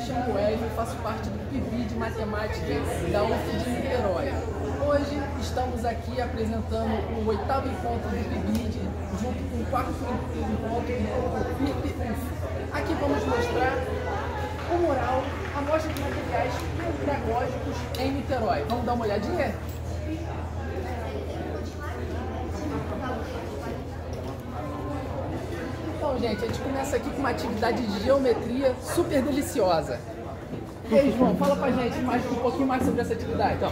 chamo Wesley, faço parte do PIB de Matemática da UF de Niterói. Hoje estamos aqui apresentando o 8º encontro do PIBID, junto com o 4º encontro do PIB-UF. Aqui vamos mostrar o mural, a mostra de materiais pedagógicos em Niterói. Vamos dar uma olhadinha? Então, gente, a gente começa aqui com uma atividade de geometria super deliciosa. E aí, João, fala pra gente um pouquinho mais sobre essa atividade. Então,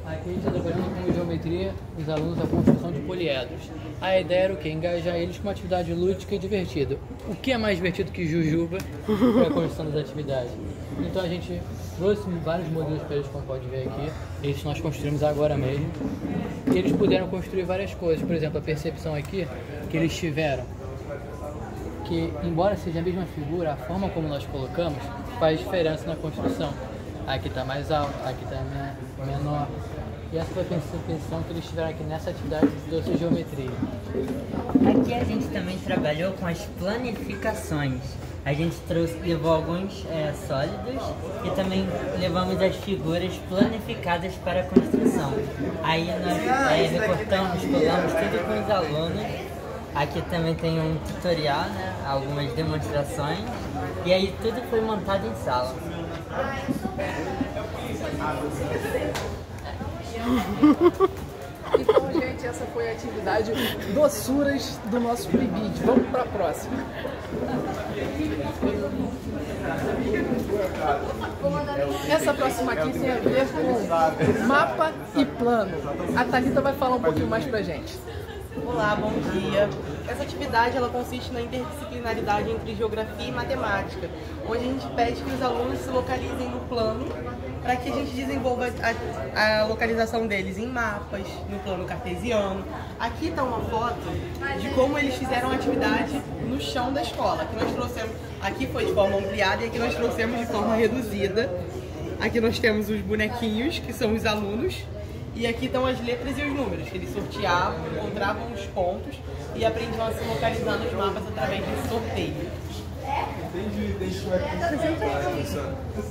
aqui a gente está trabalhando com geometria os alunos a construção de poliedros. A ideia era o quê? Engajar eles com uma atividade lúdica e divertida. O que é mais divertido que jujuba para a construção das atividades? Então a gente trouxe vários modelos para eles, como pode ver aqui. Esses nós construímos agora mesmo. E eles puderam construir várias coisas. Por exemplo, a percepção aqui que eles tiveram, que embora seja a mesma figura, a forma como nós colocamos faz diferença na construção. Aqui está mais alto, aqui está menor. E essa foi a percepção que eles tiveram aqui nessa atividade de doce geometria. Aqui a gente também trabalhou com as planificações. A gente levou alguns sólidos e também levamos as figuras planificadas para a construção. Aí nós recortamos, colamos tudo com os alunos. Aqui também tem um tutorial, né? Algumas demonstrações. E aí tudo foi montado em sala. Então, gente, essa foi a atividade doçuras do nosso PIBID. Vamos para a próxima. Essa próxima aqui tem a ver com mapa e plano. A Thalita vai falar um pouquinho mais pra gente. Olá, bom dia. Essa atividade ela consiste na interdisciplinaridade entre geografia e matemática, onde a gente pede que os alunos se localizem no plano para que a gente desenvolva a localização deles em mapas, no plano cartesiano. Aqui está uma foto de como eles fizeram a atividade no chão da escola, que nós trouxemos. Aqui foi de forma ampliada e aqui nós trouxemos de forma reduzida. Aqui nós temos os bonequinhos, que são os alunos. E aqui estão as letras e os números, que eles sorteavam, encontravam os pontos e aprendiam a se localizar nos mapas através de sorteio.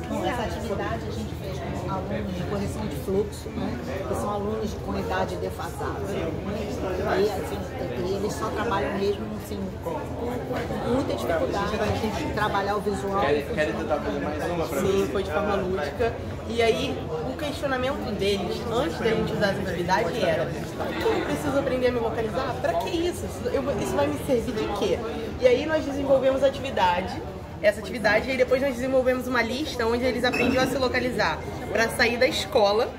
Bom, essa atividade a gente fez com alunos de correção de fluxo, né, que são alunos com idade defasada. E assim, eles só trabalham mesmo assim, com muita dificuldade de trabalhar o visual. Querem tentar fazer mais uma para mim? Sim, foi de forma lúdica. E aí, o questionamento deles, antes da gente usar essa atividade, era: por que eu preciso aprender a me localizar? Para que isso? Isso vai me servir de quê? E aí nós desenvolvemos essa atividade, e aí depois nós desenvolvemos uma lista onde eles aprendiam a se localizar para sair da escola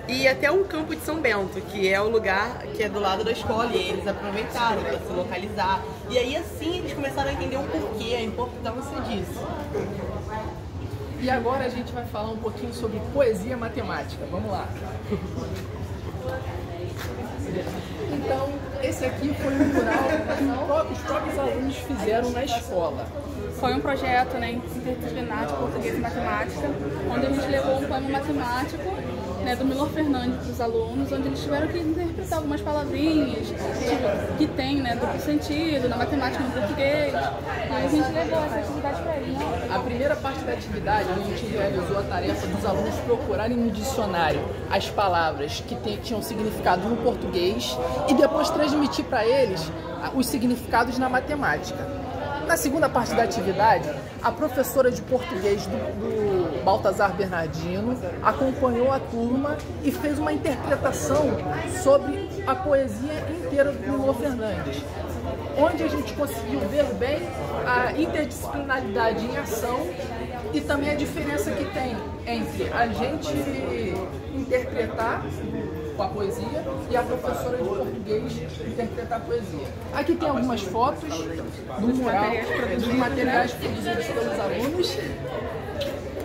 e ir até um campo de São Bento, que é o lugar que é do lado da escola, e eles aproveitaram para se localizar. E aí assim eles começaram a entender o porquê, a importância disso. E agora a gente vai falar um pouquinho sobre poesia matemática. Vamos lá. Então, esse aqui foi um mural que os próprios alunos fizeram na escola. Foi um projeto, né, interdisciplinar de português e matemática, onde a gente levou um poema matemático, né, do Milor Fernandes para os alunos, onde eles tiveram que interpretar algumas palavrinhas que tem, né, duplo sentido, na matemática e no português. Aí a gente levou essa atividade para eles. A primeira parte da atividade, a gente realizou a tarefa dos alunos procurarem no dicionário as palavras que tinham significado no português e depois transmitir para eles os significados na matemática. Na segunda parte da atividade, a professora de português do Baltazar Bernardino acompanhou a turma e fez uma interpretação sobre a poesia inteira do Milor Fernandes, onde a gente conseguiu ver bem a interdisciplinaridade em ação e também a diferença que tem entre a gente interpretar com a poesia e a professora de português interpretar a poesia. Aqui tem algumas fotos do mural, dos materiais produzidos pelos alunos.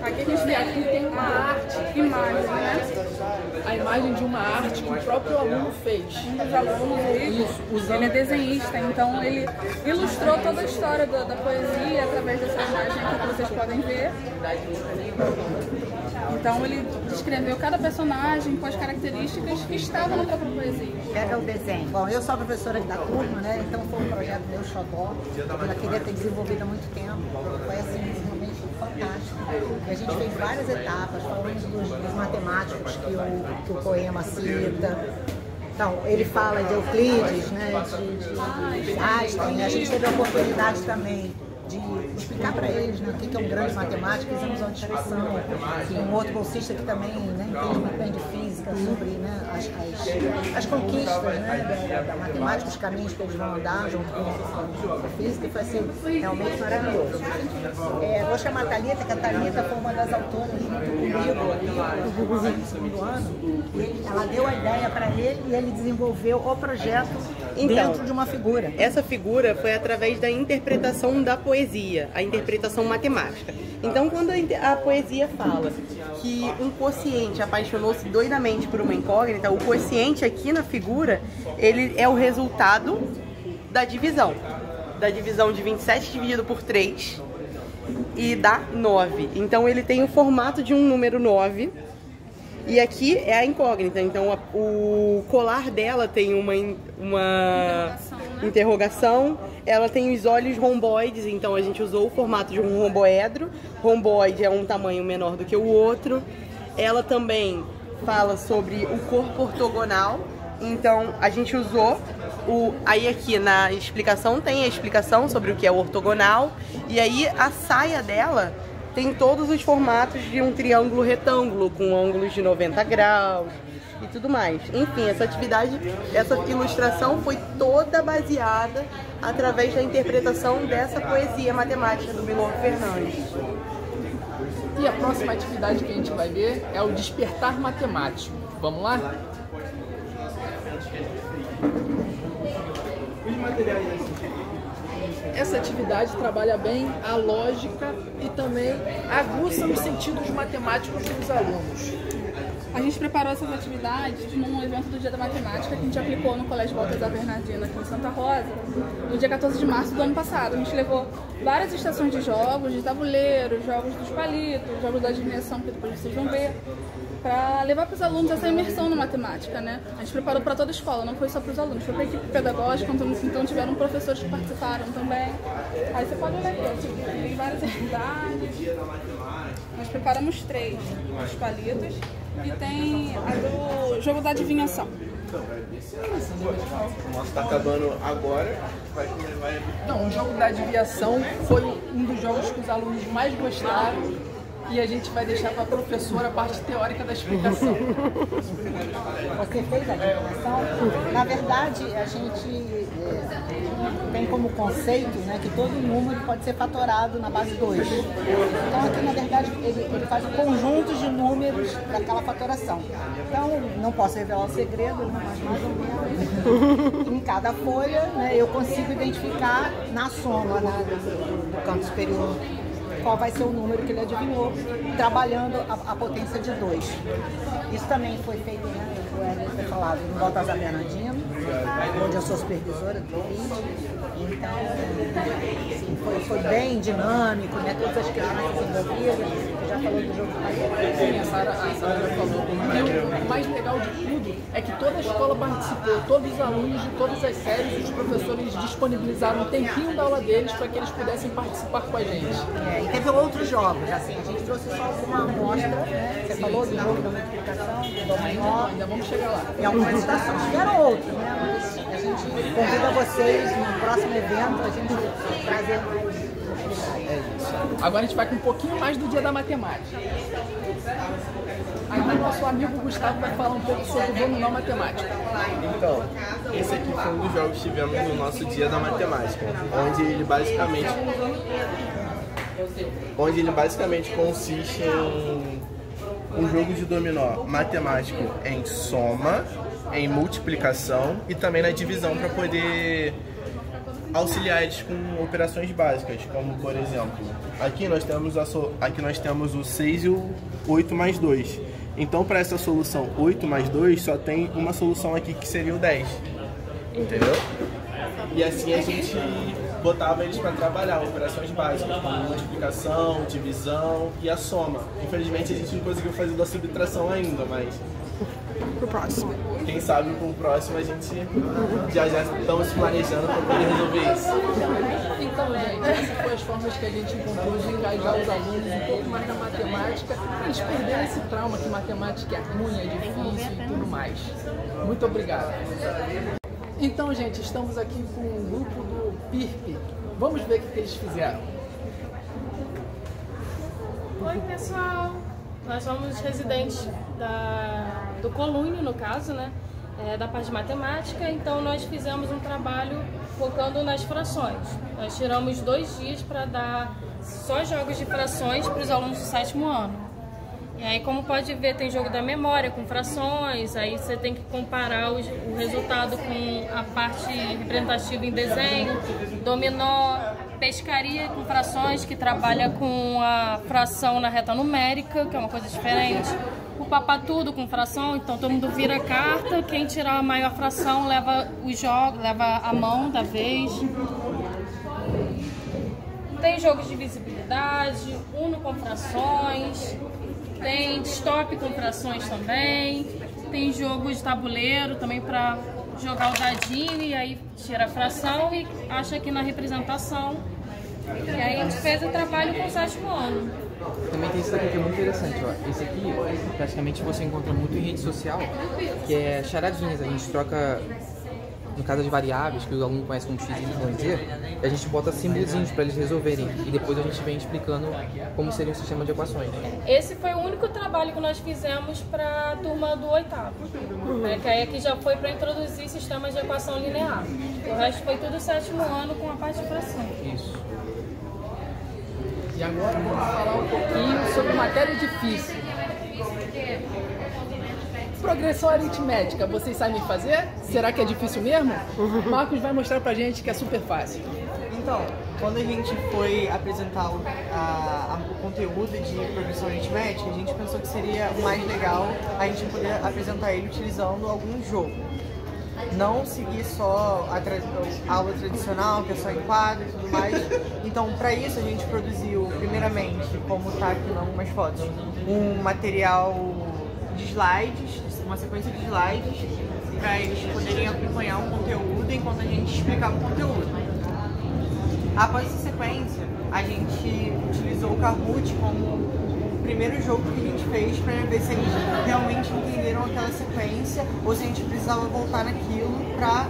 Aqui a gente vê, aqui tem uma arte, Imagem, né? a imagem de uma arte que o próprio aluno fez. Um dos alunos, ele é desenhista, então ele ilustrou toda a história da poesia através dessa imagem aqui que vocês podem ver. Então ele descreveu cada personagem com as características que estavam na própria poesia. É o desenho. Bom, eu sou a professora da turma, né? Então foi um projeto meu xodó, que eu queria ter desenvolvido há muito tempo. Foi assim, realmente fantástico. E a gente fez várias etapas, falamos dos matemáticos que o poema cita. Então, ele fala de Euclides, né, de Einstein, né? A gente teve a oportunidade também de explicar para eles, né, o que é um grande matemático. Fizemos uma discussão com um outro bolsista que também, né, entende muito bem de física, sobre, né, as conquistas, né, da matemática, os caminhos que eles vão andar junto com a física, e foi assim, realmente maravilhoso. Vou chamar a Thalita, que a Thalita foi uma das autoras junto comigo ali no segundo ano. Ela deu a ideia para ele e ele desenvolveu o projeto dentro de uma figura. Essa figura foi através da interpretação da poesia, a interpretação matemática. Então, quando a poesia fala que um quociente apaixonou-se doidamente por uma incógnita, o quociente aqui na figura, ele é o resultado da divisão de 27 dividido por 3 e dá 9. Então, ele tem o formato de um número 9. E aqui é a incógnita, então o colar dela tem uma interrogação, ela tem os olhos romboides, então a gente usou o formato de um romboedro. Romboide é um tamanho menor do que o outro. Ela também fala sobre o corpo ortogonal, então a gente usou aí aqui na explicação tem a explicação sobre o que é o ortogonal, e aí a saia dela tem todos os formatos de um triângulo retângulo, com ângulos de 90 graus e tudo mais. Enfim, essa ilustração foi toda baseada através da interpretação dessa poesia matemática do Milor Fernandes. E a próxima atividade que a gente vai ver é o despertar matemático. Vamos lá? Essa atividade trabalha bem a lógica e também aguça os sentidos matemáticos dos alunos. A gente preparou essas atividades num evento do Dia da Matemática que a gente aplicou no Colégio Baltazar Bernardino aqui em Santa Rosa, no dia 14 de março do ano passado. A gente levou várias estações de jogos, de tabuleiro, jogos dos palitos, jogos da adivinhação, que depois vocês vão ver, para levar para os alunos essa imersão na matemática, né? A gente preparou para toda a escola, não foi só para os alunos, foi para a equipe pedagógica, então tiveram professores que participaram também. Aí você pode ler, tem várias atividades. Nós preparamos 3, os palitos, e tem a do jogo da adivinhação. O nosso tá acabando agora. Então, o jogo da adivinhação foi um dos jogos que os alunos mais gostaram. E a gente vai deixar para a professora a parte teórica da explicação. Você fez a adivinhação? Na verdade, a gente tem como conceito, né, que todo número pode ser fatorado na base 2. Então aqui, na verdade, ele faz um conjunto de números daquela fatoração. Então, não posso revelar o segredo, mas mais ou menos. Em cada folha, né, eu consigo identificar na soma do campo superior qual vai ser o número que ele adivinhou, trabalhando a potência de 2. Isso também foi feito, né, foi falado no Baltazar Bernardino, onde eu sou supervisora do vídeo. Então, assim, foi bem dinâmico, né, todas as crianças envolvidas. Já falou do jogo de Sim, a Sara já falou. E o mais legal de tudo é que toda a escola participou, todos os alunos de todas as séries, os professores disponibilizaram um tempinho da aula deles para que eles pudessem participar com a gente. E teve outros jogos, assim, a gente trouxe só alguma amostra, né? Você falou do jogo da multiplicação, do dominó. Ainda vamos chegar lá. E algumas estações. Tiveram outros, né? Mas a gente convida vocês no próximo evento, a gente trazer mais. Agora a gente vai com um pouquinho mais do Dia da Matemática. Aí o nosso amigo Gustavo vai falar um pouco sobre o dominó matemático. Então, esse aqui foi um dos jogos que tivemos no nosso Dia da Matemática, onde ele basicamente consiste em um jogo de dominó matemático em soma, em multiplicação e também na divisão, para poder auxiliar eles com operações básicas, como por exemplo, aqui nós temos o 6 e o 8 mais 2. Então, para essa solução 8 mais 2, só tem uma solução aqui que seria o 10. Entendeu? E assim a gente botava eles para trabalhar operações básicas, como multiplicação, divisão e a soma. Infelizmente a gente não conseguiu fazer da subtração ainda, mas Pro próximo. quem sabe com o próximo a gente já estamos planejando para poder resolver isso. Então, gente, essa foi a formas que a gente encontrou de engajar os alunos um pouco mais na matemática, eles perderem esse trauma que matemática é ruim, é difícil e tudo mais. Muito obrigado. Então, gente, estamos aqui com um grupo do PIRP. Vamos ver o que eles fizeram. Oi, pessoal! Nós somos residentes do Colúnio, no caso, né? Da parte de matemática, então nós fizemos um trabalho focando nas frações. Nós tiramos 2 dias para dar só jogos de frações para os alunos do 7º ano. E aí, como pode ver, tem jogo da memória com frações, aí você tem que comparar o resultado com a parte representativa em desenho, dominó, pescaria com frações, que trabalha com a fração na reta numérica, que é uma coisa diferente. O papatudo com fração, então todo mundo vira a carta, quem tirar a maior fração leva os jogos, leva a mão da vez. Tem jogos de visibilidade, Uno com frações, tem stop com frações também, tem jogo de tabuleiro também para jogar o dadinho e aí tira a fração e acha aqui na representação. E aí a gente fez o trabalho com o 7º ano. Também tem esse daqui que é muito interessante, ó. Esse aqui, praticamente você encontra muito em rede social, que é charadinhas. A gente troca, no caso de variáveis, que o aluno conhece como x, y, z, e a gente bota símbolozinhos para eles resolverem. E depois a gente vem explicando como seria um sistema de equações. Esse foi o único trabalho que nós fizemos para a turma do 8º. Que aí aqui já foi para introduzir sistemas de equação linear. O resto foi tudo 7º ano com a parte de fração. Isso. E agora vamos falar um pouquinho sobre matéria difícil. Progressão aritmética, vocês sabem fazer? Será que é difícil mesmo? Marcos vai mostrar pra gente que é super fácil. Então, quando a gente foi apresentar o conteúdo de progressão aritmética, a gente pensou que seria mais legal a gente poder apresentar ele utilizando algum jogo. Não seguir só a aula tradicional, que é só em quadro e tudo mais. Então, para isso, a gente produziu, primeiramente, como está aqui em algumas fotos, um material de slides, uma sequência de slides, para eles poderem acompanhar o conteúdo enquanto a gente explicava o conteúdo. Após essa sequência, a gente utilizou o Kahoot como primeiro jogo que a gente fez para ver se eles realmente entenderam aquela sequência ou se a gente precisava voltar naquilo para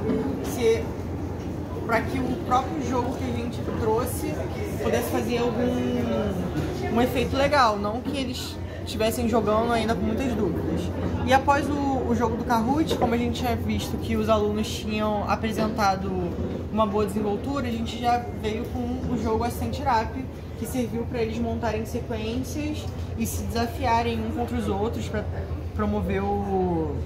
que o próprio jogo que a gente trouxe pudesse fazer um efeito legal, não que eles estivessem jogando ainda com muitas dúvidas. E após o jogo do Kahoot, como a gente tinha visto que os alunos tinham apresentado uma boa desenvoltura, a gente já veio com o jogo Assistant Up, que serviu para eles montarem sequências e se desafiarem uns contra os outros para promover o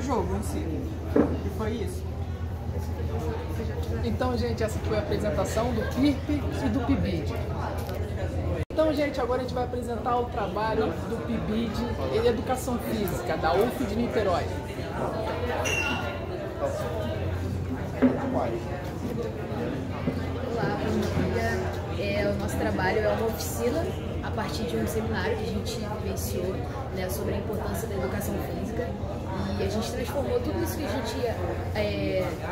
jogo em si. E foi isso. Então, gente, essa foi a apresentação do PIRP e do PIBID. Então, gente, agora a gente vai apresentar o trabalho do PIBID em Educação Física, da UF de Niterói. Olá, bom dia. O nosso trabalho é uma oficina a partir de um seminário que a gente vivenciou, né, sobre a importância da educação física. E a gente transformou tudo isso que a gente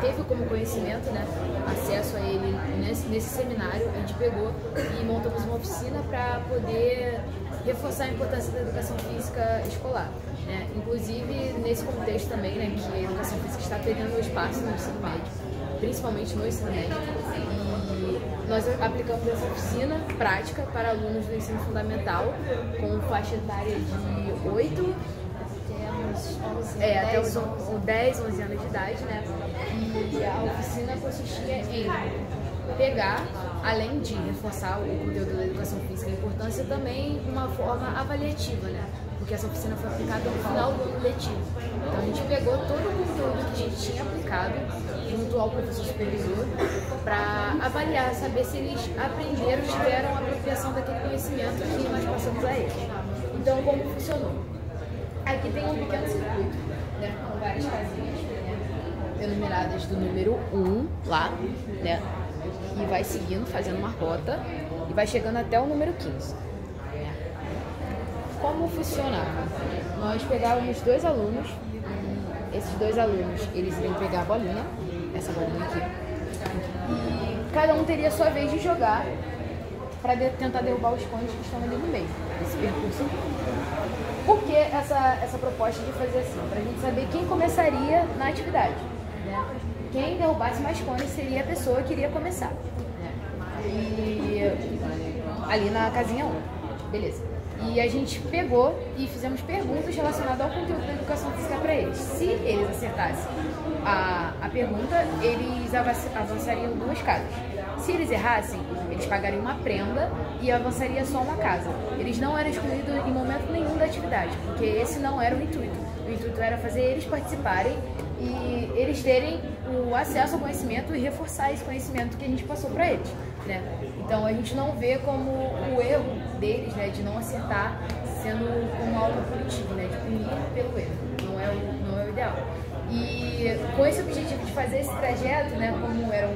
teve como conhecimento, né, acesso a ele nesse seminário. A gente pegou e montamos uma oficina para poder reforçar a importância da educação física escolar. Né? Inclusive nesse contexto também, né, que a educação física está perdendo espaço no ensino médio, principalmente no ensino médio. E nós aplicamos essa oficina prática para alunos do ensino fundamental com faixa etária de 8 até os 10, 11 anos de idade, né? E a oficina consistia em pegar, além de reforçar o conteúdo da educação física e a importância, também uma forma avaliativa, né? Porque essa oficina foi aplicada no final do ano letivo. Então a gente pegou todo o conteúdo que a gente tinha aplicado junto ao professor supervisor para avaliar, saber se eles aprenderam e tiveram a apropriação daquele conhecimento que nós passamos a eles. Então, como funcionou? Aqui tem um pequeno circuito, né, com várias casinhas, né, enumeradas do número 1 lá, né, e vai seguindo, fazendo uma rota e vai chegando até o número 15. Como funcionava? Nós pegávamos 2 alunos, esses 2 alunos, eles iriam pegar a bolinha, essa bolinha aqui, cada um teria a sua vez de jogar para tentar derrubar os cones que estão ali no meio, esse percurso. Por que essa proposta de fazer assim? Para a gente saber quem começaria na atividade, né? Quem derrubasse mais cones seria a pessoa que iria começar, né? E ali na casinha 1, beleza. E a gente pegou e fizemos perguntas relacionadas ao conteúdo da educação física para eles. Se eles acertassem a pergunta, eles avançariam 2 casas. Se eles errassem, eles pagariam uma prenda e avançaria só uma casa. Eles não eram excluídos em momento nenhum da atividade, porque esse não era o intuito. O intuito era fazer eles participarem e eles terem o acesso ao conhecimento e reforçar esse conhecimento que a gente passou para eles, né? Então a gente não vê como o erro deles, né, de não acertar sendo como algo punitivo, né, de punir pelo erro. Não é o ideal. E com esse objetivo de fazer esse trajeto, né, como eram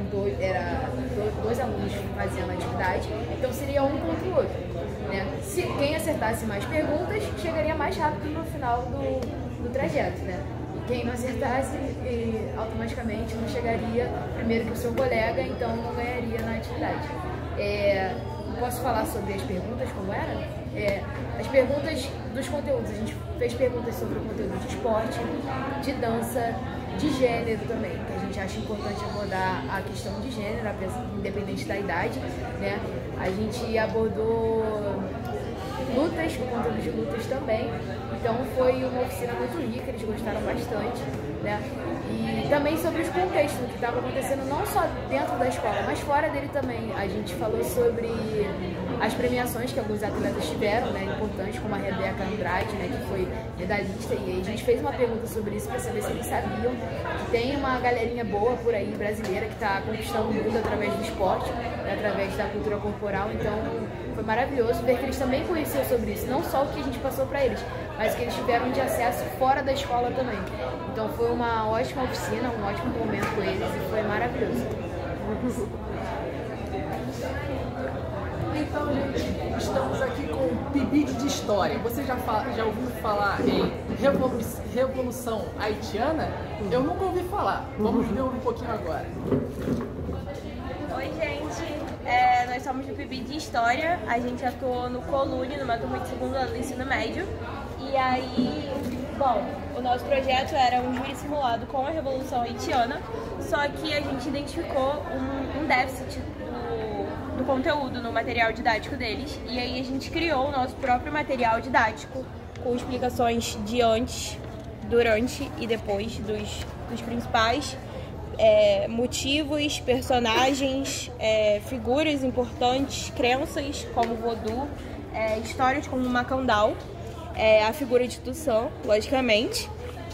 dois alunos fazendo a atividade, então seria um contra o outro, né? Se quem acertasse mais perguntas chegaria mais rápido no final do trajeto, né? Quem não acertasse, automaticamente não chegaria primeiro que o seu colega, então não ganharia na atividade. Posso falar sobre as perguntas, como era? As perguntas dos conteúdos, a gente fez perguntas sobre o conteúdo de esporte, de dança, de gênero também, que a gente acha importante abordar a questão de gênero, independente da idade, né? A gente abordou lutas, o conteúdo de lutas também. Então foi uma oficina muito rica, eles gostaram bastante, né? E também sobre os contextos, o que estava acontecendo não só dentro da escola, mas fora dele também. A gente falou sobre as premiações que alguns atletas tiveram, né, importantes, como a Rebeca Andrade, né, que foi medalhista, e aí a gente fez uma pergunta sobre isso para saber se eles sabiam que tem uma galerinha boa por aí, brasileira, que está conquistando o mundo através do esporte, né, através da cultura corporal. Então foi maravilhoso ver que eles também conheciam sobre isso, não só o que a gente passou para eles, mas que eles tiveram de acesso fora da escola também. Então foi uma ótima oficina, um ótimo momento com eles e foi maravilhoso. Então, gente, estamos aqui com o PIBID de História. Você já ouviu falar em Revolução Haitiana? Eu nunca ouvi falar. Vamos ver um pouquinho agora. Oi, gente. Nós somos do PIBID de História. A gente atuou no Colune, numa turma de segundo ano do ensino médio. E aí, bom, o nosso projeto era um júri simulado com a Revolução Haitiana, só que a gente identificou um déficit do conteúdo no material didático deles, e aí a gente criou o nosso próprio material didático com explicações de antes, durante e depois dos principais motivos, personagens, figuras importantes, crenças como o Vodou, histórias como o Macandal, a figura de Toussaint, logicamente,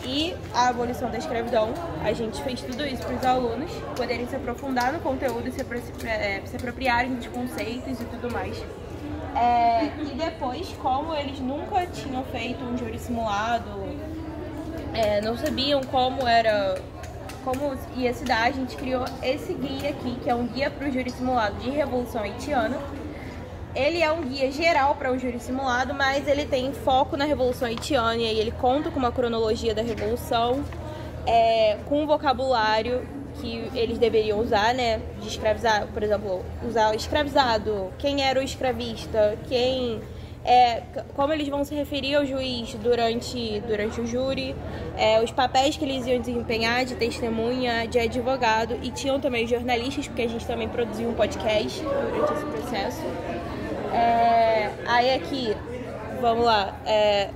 e a abolição da escravidão. A gente fez tudo isso para os alunos poderem se aprofundar no conteúdo e se apropriarem dos conceitos e tudo mais. E depois, como eles nunca tinham feito um júri simulado, não sabiam como ia se dar, a gente criou esse guia aqui, que é um guia para o júri simulado de Revolução Haitiana. Ele é um guia geral para o júri simulado, mas ele tem foco na Revolução Haitiana, e aí ele conta com uma cronologia da Revolução, com um vocabulário que eles deveriam usar, né, de escravizar, por exemplo, usar o escravizado, quem era o escravista, como eles vão se referir ao juiz durante o júri, os papéis que eles iam desempenhar de testemunha, de advogado, e tinham também jornalistas, porque a gente também produziu um podcast durante esse processo. Aí aqui, vamos lá,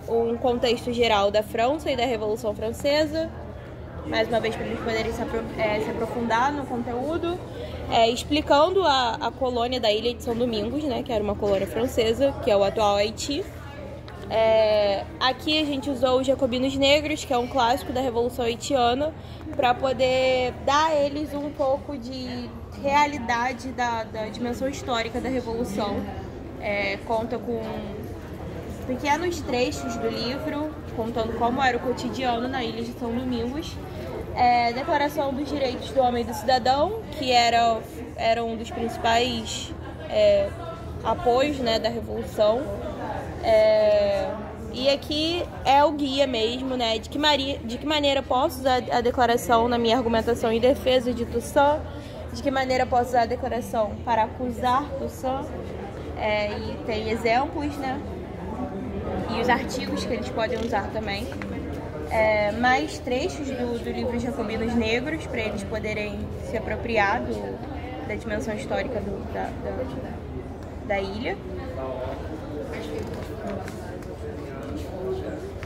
um contexto geral da França e da Revolução Francesa, mais uma vez para eles poderem se aprofundar no conteúdo, explicando a colônia da Ilha de São Domingos, né, que era uma colônia francesa, que é o atual Haiti. Aqui a gente usou os Jacobinos Negros, que é um clássico da Revolução Haitiana, para poder dar a eles um pouco de realidade da dimensão histórica da Revolução. Conta com pequenos trechos do livro, contando como era o cotidiano na Ilha de São Domingos. Declaração dos Direitos do Homem e do Cidadão, que era um dos principais apoios, né, da Revolução. E aqui é o guia mesmo, né, de que maneira posso usar a declaração na minha argumentação em defesa de Toussaint, de que maneira posso usar a decoração para acusar o Sam. E tem exemplos, né? E os artigos que eles podem usar também. Mais trechos do livro Jacobinos Negros, para eles poderem se apropriar da dimensão histórica da ilha.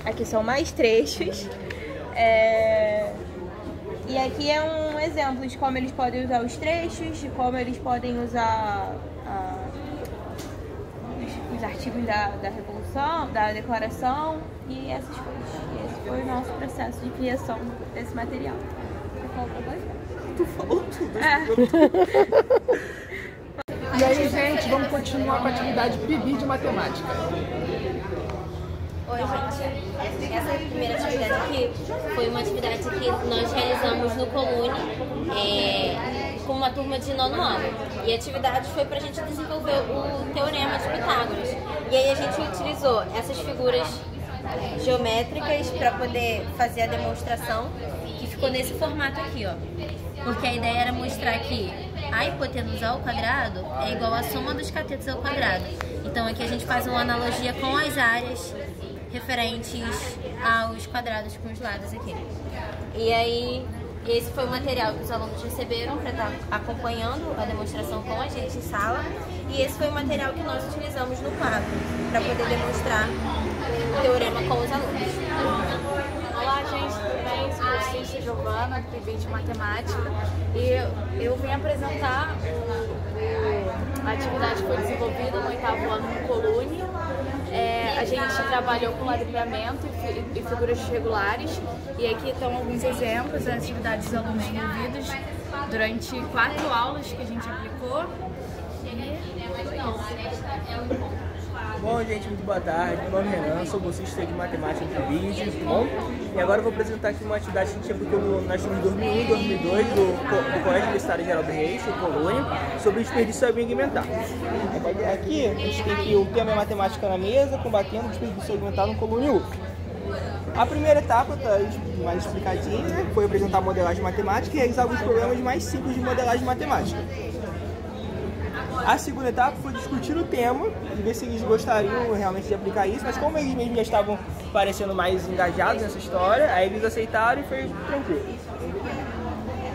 Aqui são mais trechos. E aqui é um exemplo de como eles podem usar os trechos, de como eles podem usar os artigos da Revolução, da Declaração e essas coisas. E esse foi o nosso processo de criação desse material. Tu falou tudo. E aí, gente, vamos continuar com a atividade PIB de matemática. Oi, gente. Essa primeira atividade aqui foi uma atividade que nós realizamos no Colune com uma turma de 9º ano. E a atividade foi para a gente desenvolver o Teorema de Pitágoras. E aí a gente utilizou essas figuras geométricas para poder fazer a demonstração, que ficou nesse formato aqui, ó. Porque a ideia era mostrar que a hipotenusa ao quadrado é igual à soma dos catetos ao quadrado. Então aqui a gente faz uma analogia com as áreas referentes aos quadrados com os lados aqui. E aí, esse foi o material que os alunos receberam para estar acompanhando a demonstração com a gente em sala. E esse foi o material que nós utilizamos no quadro para poder demonstrar o teorema com os alunos. Olá, gente, tudo bem? Sou Cícia Giovana, do PIB de Matemática, e eu vim apresentar a atividade que foi desenvolvida no 8º ano no Colune. A gente trabalhou com ladrilhamento e figuras regulares, e aqui estão alguns exemplos das atividades dos alunos envolvidos durante 4 aulas que a gente aplicou. Bom, gente, muito boa tarde. Meu nome é Renan, sou bolsista de matemática do PIB, bom? E agora eu vou apresentar aqui uma atividade que a gente aplicou nas turmas 2001 e 2002 do Colégio Universitário Geraldo Reis, o Colônia, sobre desperdício alimentar. Aqui a gente tem aqui o tema matemática na mesa, combatendo o desperdício alimentar no Colônia U. A primeira etapa está mais explicadinha, né? Foi apresentar a modelagem matemática e realizar alguns problemas mais simples de modelagem matemática. A segunda etapa foi discutir o tema e ver se eles gostariam realmente de aplicar isso, mas como eles mesmos já estavam parecendo mais engajados nessa história, aí eles aceitaram e foi tranquilo.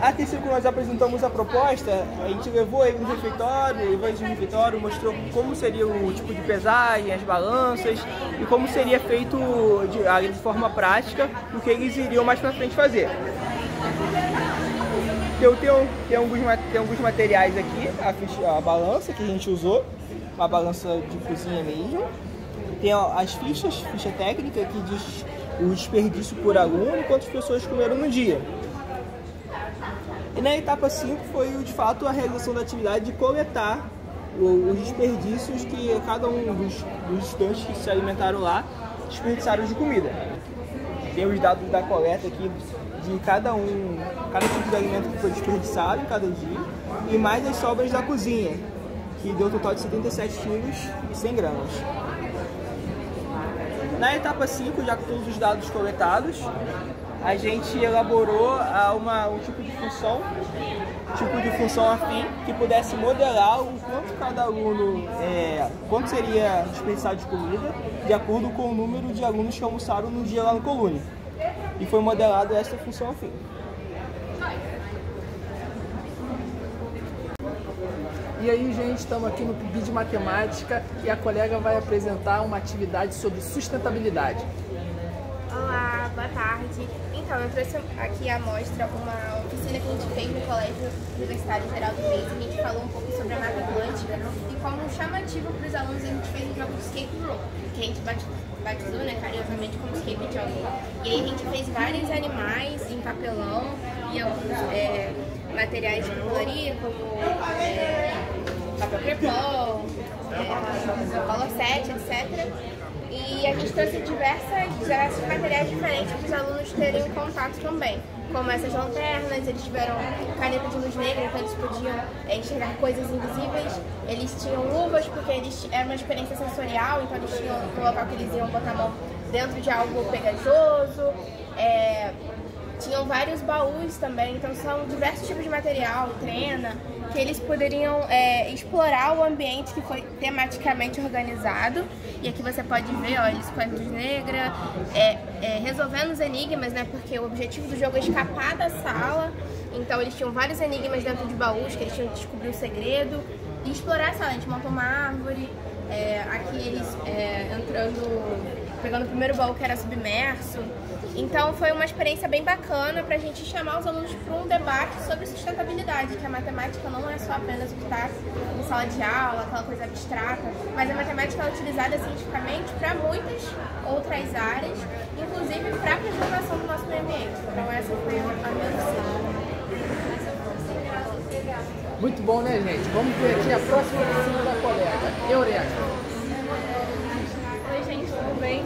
A terceira, quando nós apresentamos a proposta, a gente levou eles no refeitório, mostrou como seria o tipo de pesagem, as balanças e como seria feito de forma prática o que eles iriam mais pra frente fazer. Tem alguns materiais aqui, a balança que a gente usou, uma balança de cozinha mesmo. Tem as ficha técnica que diz o desperdício por aluno e quantas pessoas comeram no dia. E na etapa 5 foi, de fato, a realização da atividade de coletar os desperdícios que cada um dos estudantes que se alimentaram lá desperdiçaram de comida. Tem os dados da coleta aqui de cada tipo de alimento que foi desperdiçado em cada dia, e mais as sobras da cozinha, que deu um total de 77 quilos e 100 gramas. Na etapa 5, já com todos os dados coletados, a gente elaborou um tipo de função afim que pudesse modelar o quanto cada aluno, quanto seria desperdiçado de comida, de acordo com o número de alunos que almoçaram no dia lá no Colune. E foi modelado essa função afim. E aí, gente, estamos aqui no PIB de Matemática e a colega vai apresentar uma atividade sobre sustentabilidade. Olá, boa tarde. Então, eu trouxe aqui à mostra uma oficina que a gente fez no Colégio Universitário Geraldo Reis. A gente falou um pouco sobre a Mata Atlântica e como um chamativo para os alunos a gente fez um jogo de escape room, que a gente batizou, né, carinhosamente como escape jogo. E aí a gente fez vários animais em papelão e alguns materiais de colorir, como papel crepom, color 7, etc. E a gente trouxe diversos materiais diferentes para os alunos terem um contato também. Como essas lanternas, eles tiveram caneta de luz negra, então eles podiam enxergar coisas invisíveis. Eles tinham luvas, porque era uma experiência sensorial, então eles tinham um local que eles iam botar a mão dentro de algo pegajoso. Tinham vários baús também, então são diversos tipos de material, trena, que eles poderiam explorar o ambiente que foi tematicamente organizado. E aqui você pode ver, ó, eles com a luz negra, resolvendo os enigmas, né? Porque o objetivo do jogo é escapar da sala. Então eles tinham vários enigmas dentro de baús, que eles tinham que descobrir o segredo e explorar a sala. A gente montou uma árvore, aqui eles pegando o primeiro baú que era submerso. Então foi uma experiência bem bacana para a gente chamar os alunos para um debate sobre sustentabilidade, que a matemática não é só apenas o que está em sala de aula, aquela coisa abstrata, mas a matemática é utilizada cientificamente para muitas outras áreas, inclusive para a preservação do nosso meio ambiente. Então essa foi a minha oficina. Muito bom, né, gente? Vamos ver aqui a próxima oficina da colega, Eureka. Oi, gente, tudo bem?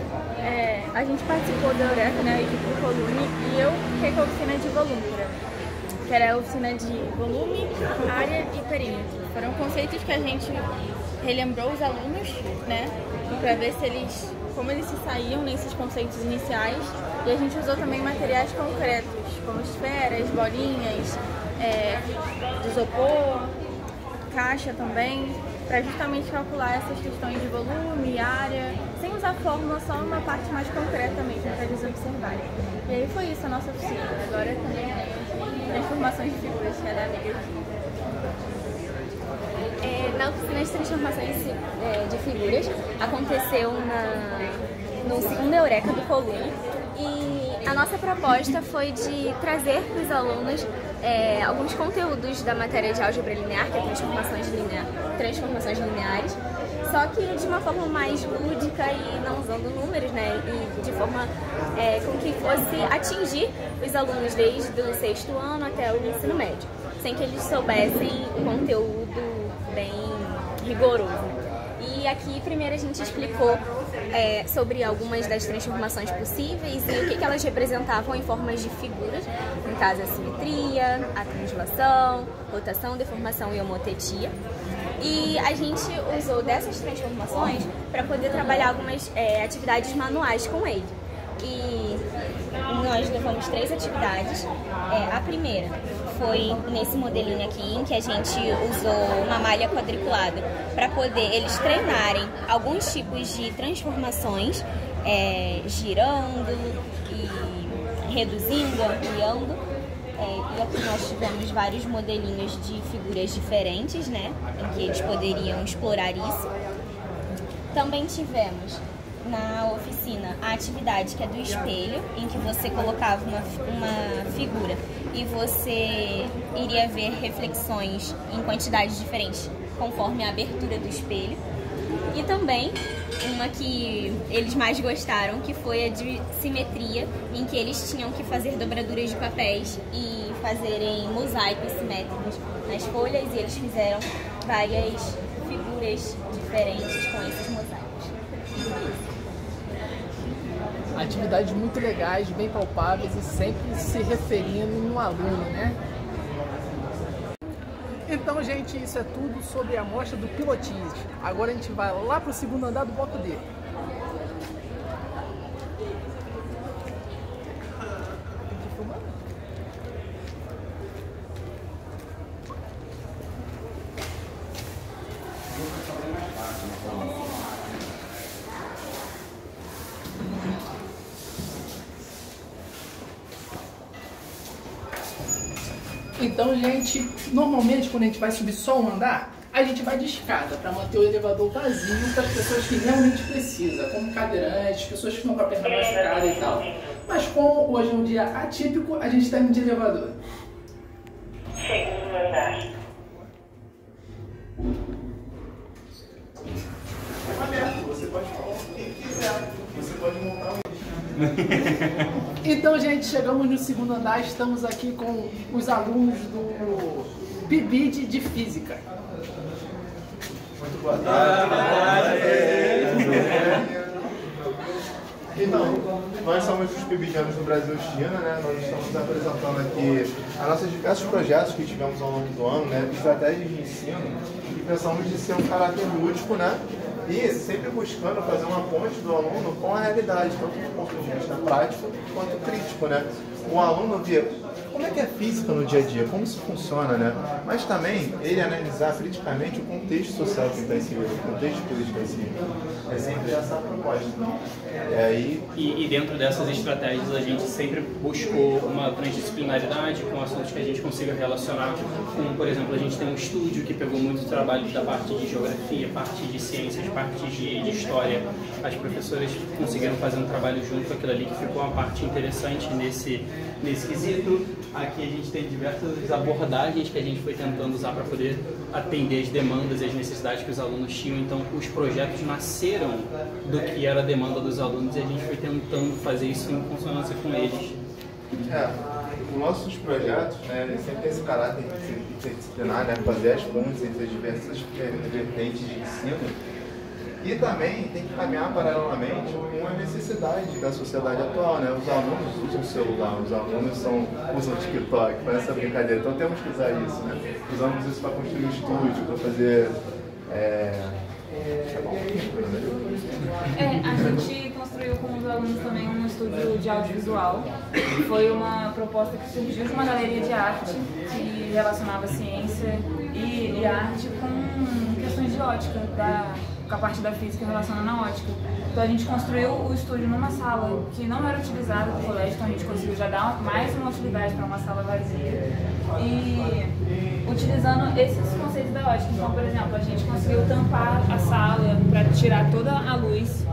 A gente participou da Eureka, né, a equipe do Colune, e eu fiquei com a oficina de volúmera, que era a oficina de volume, área e perímetro. Foram conceitos que a gente relembrou os alunos, né, para ver como eles se saíam nesses conceitos iniciais, e a gente usou também materiais concretos, como esferas, bolinhas, de isopor, caixa também, para justamente calcular essas questões de volume, área, sem usar fórmula, só uma parte mais concreta mesmo para eles observarem. E aí foi isso a nossa oficina. Agora também transformações de figuras, que é da amiga aqui. Na oficina de transformações de figuras, aconteceu no segundo Eureka do Colune, e a nossa proposta foi de trazer para os alunos alguns conteúdos da matéria de álgebra linear, que é transformações lineares, só que de uma forma mais lúdica e não usando números, né? E de forma com que fosse atingir os alunos desde o 6º ano até o ensino médio, sem que eles soubessem o conteúdo bem rigoroso. E aqui primeiro a gente explicou sobre algumas das transformações possíveis e o que elas representavam em formas de figuras, no caso a simetria, a translação, rotação, deformação e homotetia. E a gente usou dessas transformações para poder trabalhar algumas atividades manuais com ele. E nós levamos 3 atividades. A primeira foi nesse modelinho aqui, em que a gente usou uma malha quadriculada para poder eles treinarem alguns tipos de transformações, girando e reduzindo, ampliando. E aqui nós tivemos vários modelinhos de figuras diferentes, né, em que eles poderiam explorar isso. Também tivemos na oficina a atividade que é do espelho, em que você colocava uma figura e você iria ver reflexões em quantidades diferentes conforme a abertura do espelho. E também uma que eles mais gostaram, que foi a de simetria, em que eles tinham que fazer dobraduras de papéis e fazerem mosaicos simétricos nas folhas, e eles fizeram várias figuras diferentes com esses mosaicos. Atividades muito legais, bem palpáveis e sempre se referindo no aluno, né? Então, gente, isso é tudo sobre a mostra do Pilotis. Agora a gente vai lá para o segundo andar do bloco D. Então, gente, normalmente quando a gente vai subir só um andar, a gente vai de escada para manter o elevador vazio para as pessoas que realmente precisam, como cadeirantes, pessoas que estão com a perna machucada e tal. Mas como hoje é um dia atípico, a gente está indo de elevador. Segundo andar. É aberto, você pode falar o que quiser. Você pode montar um. Então, gente, chegamos no segundo andar, estamos aqui com os alunos do PIBID de Física. Muito boa tarde. Então, nós somos os PIBIdianos do Brasil e China, né? Nós estamos apresentando aqui as nossos diversos projetos que tivemos ao longo do ano, né? Estratégias de ensino, e pensamos de ser um caráter lúdico, né? E sempre buscando fazer uma ponte do aluno com a realidade, tanto do ponto de vista prático quanto crítico, né? o aluno ver como é que é física no dia a dia, como isso funciona, né? Mas também ele analisar criticamente o contexto social que está inserido, o contexto político em si. É sempre essa a proposta. E dentro dessas estratégias a gente sempre buscou uma transdisciplinaridade com assuntos que a gente consiga relacionar com, por exemplo, a gente tem um estúdio que pegou muito trabalho da parte de geografia, parte de ciências, parte de história. As professoras conseguiram fazer um trabalho junto com aquilo ali que ficou uma parte interessante nesse quesito. Aqui a gente tem diversas abordagens que a gente foi tentando usar para poder atender as demandas e as necessidades que os alunos tinham. Então, os projetos nasceram do que era a demanda dos alunos e a gente foi tentando fazer isso em consonância com eles. Os nossos projetos, né, eles sempre têm esse caráter interdisciplinar, né, fazer as pontes entre as diversas vertentes de ensino. E também tem que caminhar paralelamente com a necessidade da sociedade atual, né? Os alunos usam o celular, os alunos usam o TikTok, faz essa brincadeira, então temos que usar isso, né? Usamos isso para construir um estúdio, para fazer... A gente construiu com os alunos também um estúdio de audiovisual. Foi uma proposta que surgiu de uma galeria de arte que relacionava ciência e arte com questões de ótica, com a parte da física relacionada na ótica. Então a gente construiu o estúdio numa sala que não era utilizada no colégio, então a gente conseguiu já dar mais uma utilidade para uma sala vazia. E utilizando esses conceitos da ótica. Então, por exemplo, a gente conseguiu tampar a sala para tirar toda a luz.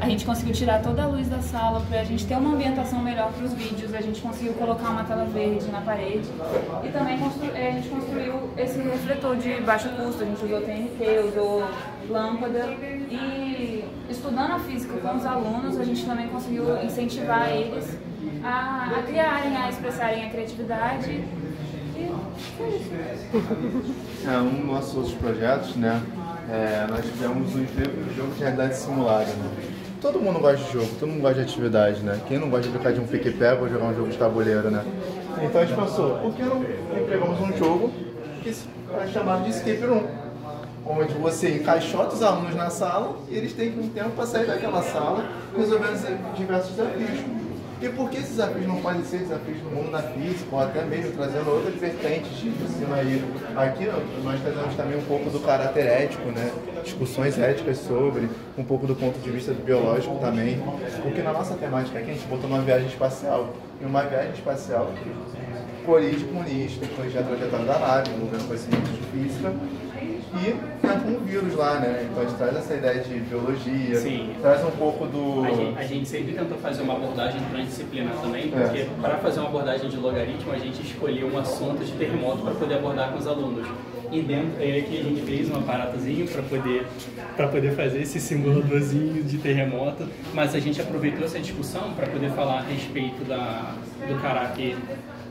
A gente conseguiu tirar toda a luz da sala para a gente ter uma ambientação melhor para os vídeos. A gente conseguiu colocar uma tela verde na parede e também a gente construiu esse refletor de baixo custo. A gente usou TNT, usou lâmpada e estudando a física com os alunos, a gente também conseguiu incentivar eles a criarem, a expressarem a criatividade. Um dos nossos outros projetos, né, nós tivemos um jogo de realidade simulada, né? Todo mundo gosta de jogo, todo mundo gosta de atividade, né? Quem não gosta de brincar de um pique-pega ou jogar um jogo de tabuleiro, né? Então a gente pensou, por que não empregamos um jogo que é chamado de Escape Room? Onde você encaixota os alunos na sala e eles têm um tempo para sair daquela sala resolvendo diversos desafios. E por que esses desafios não podem ser desafios do mundo da física ou até mesmo trazendo outras vertentes de ensino aí? Aqui nós trazemos também um pouco do caráter ético, né? Discussões éticas sobre, um pouco do ponto de vista biológico também. Porque na nossa temática aqui a gente botou uma viagem espacial. E uma viagem espacial colide com lixo, corrigir a trajetória da nave, envolvendo conhecimento de física. E com um vírus lá, né? Então a gente traz essa ideia de biologia, traz um pouco do... A gente sempre tentou fazer uma abordagem transdisciplinar também, porque para fazer uma abordagem de logaritmo a gente escolheu um assunto de terremoto para poder abordar com os alunos. E dentro aqui a gente fez um aparatozinho para poder fazer esse simuladorzinho de terremoto, mas a gente aproveitou essa discussão para poder falar a respeito do caráter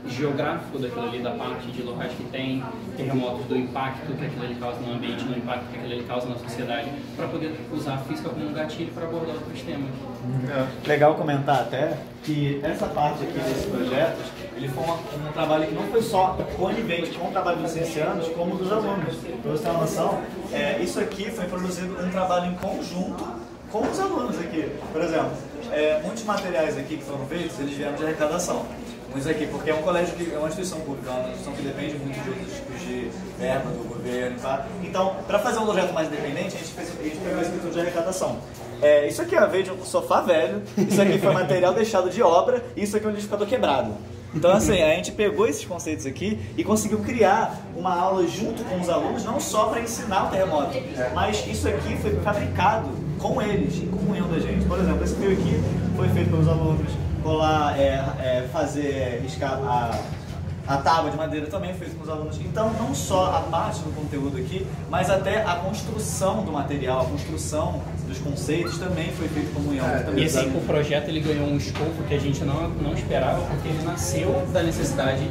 geográfico daquilo ali, da parte de locais que tem terremotos, do impacto que aquilo ali causa no ambiente, do impacto que aquilo ali causa na sociedade, para poder usar a física como um gatilho para abordar outros temas. Legal comentar até que essa parte aqui desses projetos, ele foi um trabalho que não foi só conivente com o trabalho dos licencianos, como dos alunos. Para você ter uma noção, isso aqui foi produzido um trabalho em conjunto com os alunos aqui. Por exemplo, muitos materiais aqui que foram feitos, eles vieram de arrecadação. Isso aqui, porque é um colégio, é uma instituição pública, é uma instituição que depende muito de outros tipos de verba do governo, tá? Então, para fazer um projeto mais independente, a gente pegou esse tipo de arrecadação. Isso aqui veio de um sofá velho, isso aqui foi material deixado de obra, e isso aqui é um liquidificador quebrado. Então, assim, a gente pegou esses conceitos aqui e conseguiu criar uma aula junto com os alunos, não só para ensinar o terremoto, mas isso aqui foi fabricado com eles, em comunhão da gente. Por exemplo, esse fio aqui foi feito pelos alunos. Colar, riscar a tábua de madeira também feito com os alunos. Então, não só a parte do conteúdo aqui, mas até a construção do material, a construção dos conceitos também foi feito com comunhão. E assim, o projeto ele ganhou um escopo que a gente não esperava, porque ele nasceu da necessidade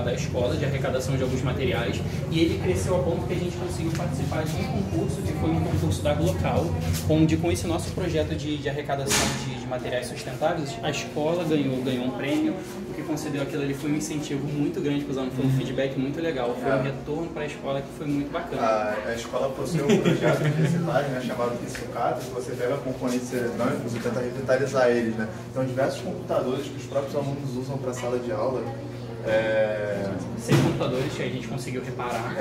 da escola, de arrecadação de alguns materiais, e ele cresceu a ponto que a gente conseguiu participar de um concurso, que foi um concurso da Glocal, onde com esse nosso projeto de arrecadação de materiais sustentáveis, a escola ganhou um prêmio, que concedeu aquilo ali foi um incentivo muito grande para os alunos, foi um feedback muito legal, foi um retorno para a escola que foi muito bacana. A escola possui um projeto universitário, né, chamado Psucata, que você pega componentes eletrônicos e tenta revitalizar eles, né? Então, diversos computadores que os próprios alunos usam para a sala de aula. 6 computadores que a gente conseguiu reparar.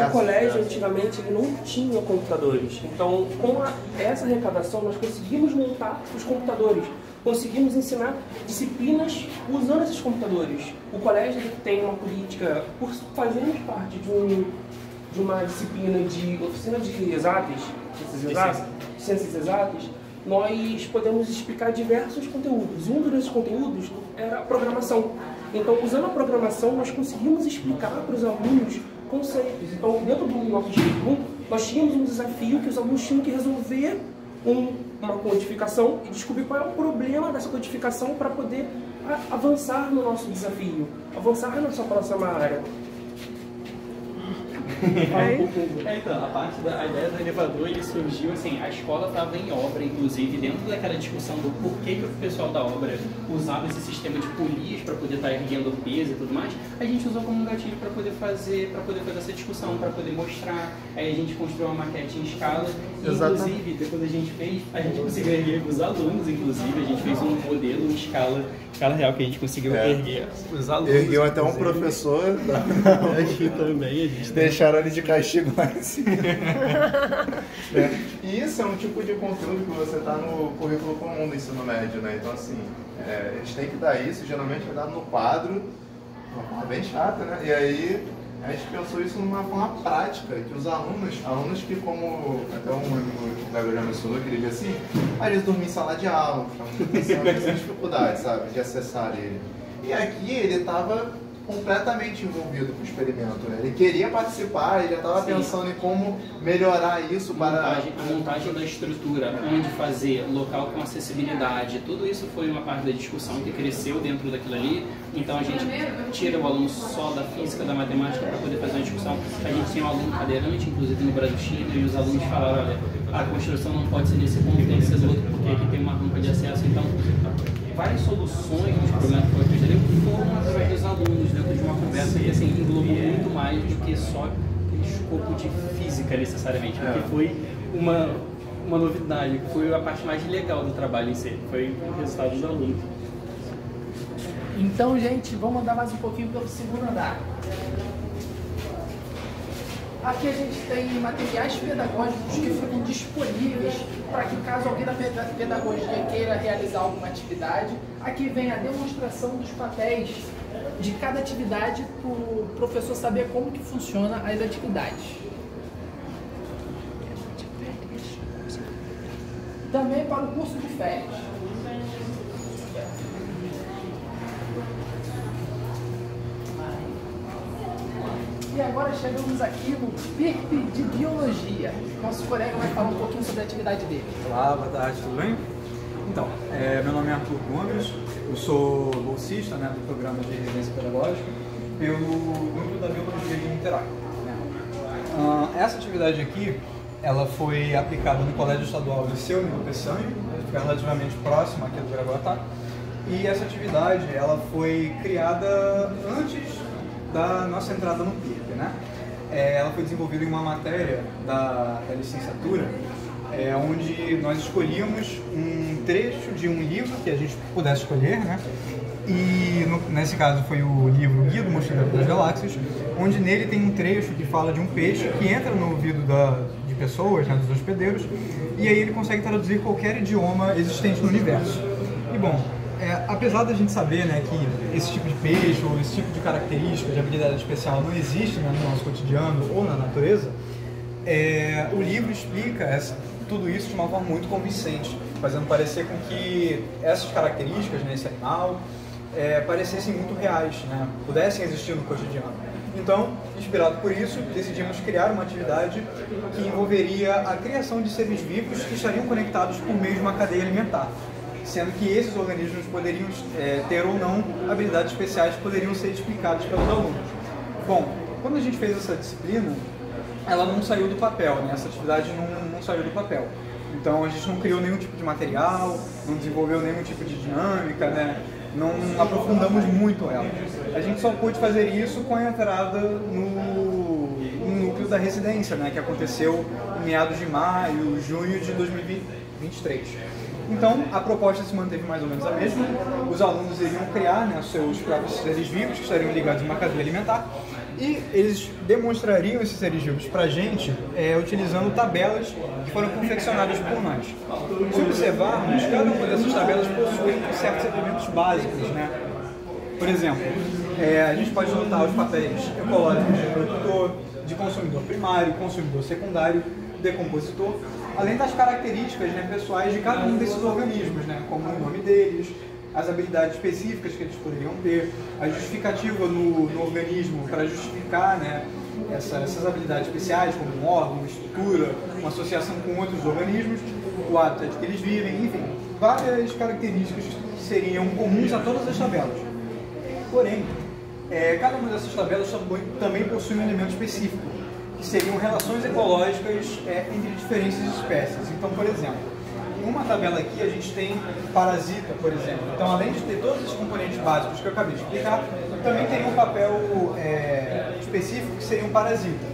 O colégio, antigamente, ele não tinha computadores. Então, com essa arrecadação, nós conseguimos montar os computadores. Conseguimos ensinar disciplinas usando esses computadores. O colégio tem uma política, por fazermos parte de uma disciplina de oficina de ciências exatas, nós podemos explicar diversos conteúdos. E um desses conteúdos era a programação. Então, usando a programação, nós conseguimos explicar para os alunos conceitos. Então, dentro do nosso estudo, nós tínhamos um desafio que os alunos tinham que resolver uma codificação e descobrir qual é o problema dessa codificação para poder avançar no nosso desafio, avançar na nossa próxima área. Então, a ideia do elevador ele surgiu assim, a escola estava em obra, inclusive, dentro daquela discussão do porquê que o pessoal da obra usava esse sistema de polias para poder estar erguendo o peso e tudo mais, a gente usou como um gatilho para poder fazer essa discussão, para poder mostrar. Aí a gente construiu uma maquete em escala, inclusive, depois a gente conseguiu erguer os alunos, inclusive, a gente fez um modelo em escala real que a gente conseguiu erguer os alunos. Ergueu até um professor aqui também, a gente deixaram ele de castigo lá em cima. E isso é um tipo de conteúdo que você está no currículo comum do ensino médio, né? Então, assim, a gente tem que dar isso, geralmente é dado no quadro, uma forma bem chata, né? E aí a gente pensou isso numa forma prática, que os alunos que, como até um amigo da já mencionou, que ele vê assim, eles dormiam em sala de aula, tinham dificuldade, sabe, de acessar ele. E aqui ele estava completamente envolvido com o experimento, né? Ele queria participar, ele já estava pensando em como melhorar isso para... A montagem da estrutura, onde fazer, local com acessibilidade, tudo isso foi uma parte da discussão que cresceu dentro daquilo ali. Então a gente tira o aluno só da física, da matemática para poder fazer uma discussão. A gente tem um aluno cadeirante, inclusive no Brasil China, e os alunos falaram, olha, a construção não pode ser nesse ponto, tem que ser do outro, porque aqui tem uma rampa de acesso. Então, várias soluções dos problemas que foi feito foram através dos alunos, dentro de uma conversa que assim, englobou muito mais do que só aquele escopo de física necessariamente, porque foi uma novidade, foi a parte mais legal do trabalho em si, foi o resultado dos alunos. Então, gente, vamos andar mais um pouquinho pelo segundo andar. Aqui a gente tem materiais pedagógicos que ficam disponíveis para que, caso alguém da pedagogia queira realizar alguma atividade, aqui vem a demonstração dos papéis de cada atividade para o professor saber como que funciona as atividades. Também para o curso de férias. E agora chegamos aqui no PIRP de Biologia. Nosso colega vai falar um pouquinho sobre a atividade dele. Olá, boa tarde, tudo bem? Então, meu nome é Arthur Gomes, eu sou bolsista, né, do programa de residência pedagógica pelo núcleo da Biologia de Niterói. Essa atividade aqui, ela foi aplicada no Colégio Estadual Liceu Nilo Peçanha, fica relativamente próximo aqui do Jaraguatá. E essa atividade, ela foi criada antes da nossa entrada no PIRP, né? Ela foi desenvolvida em uma matéria da licenciatura, onde nós escolhíamos um trecho de um livro que a gente pudesse escolher, né? E nesse caso foi o livro Guia do Mochileiro das Galáxias, onde nele tem um trecho que fala de um peixe que entra no ouvido de pessoas, né, dos hospedeiros, e aí ele consegue traduzir qualquer idioma existente no universo. E bom, apesar da gente saber, né, que esse tipo de peixe ou esse tipo de característica de habilidade especial não existe, né, no nosso cotidiano ou na natureza, o livro explica tudo isso de uma forma muito convincente, fazendo parecer com que essas características nesse animal parecessem muito reais, né, pudessem existir no cotidiano. Então, inspirado por isso, decidimos criar uma atividade que envolveria a criação de seres vivos que estariam conectados por meio de uma cadeia alimentar, sendo que esses organismos poderiam ter ou não habilidades especiais que poderiam ser explicadas pelos alunos. Bom, quando a gente fez essa disciplina, ela não saiu do papel, né? Essa atividade não saiu do papel. Então a gente não criou nenhum tipo de material, não desenvolveu nenhum tipo de dinâmica, né? não aprofundamos muito ela. A gente só pôde fazer isso com a entrada no núcleo da residência, né, que aconteceu em meados de maio, junho de 2023. Então, a proposta se manteve mais ou menos a mesma. Os alunos iriam criar, né, seus próprios seres vivos, que estariam ligados a uma cadeia alimentar, e eles demonstrariam esses seres vivos para a gente utilizando tabelas que foram confeccionadas por nós. Se observarmos, cada uma dessas tabelas possui certos elementos básicos, né? Por exemplo, a gente pode notar os papéis ecológicos de produtor, de consumidor primário, consumidor secundário, decompositor, além das características, né, pessoais de cada um desses organismos, né, como o nome deles, as habilidades específicas que eles poderiam ter, a justificativa no organismo para justificar, né, essas habilidades especiais, como um órgão, uma estrutura, uma associação com outros organismos, o hábitat que eles vivem, enfim, várias características que seriam comuns a todas as tabelas. Porém, cada uma dessas tabelas também possui um elemento específico, que seriam relações ecológicas entre diferentes espécies. Então, por exemplo, em uma tabela aqui a gente tem parasita, por exemplo. Então, além de ter todos os componentes básicos que eu acabei de explicar, também tem um papel específico que seria um parasita.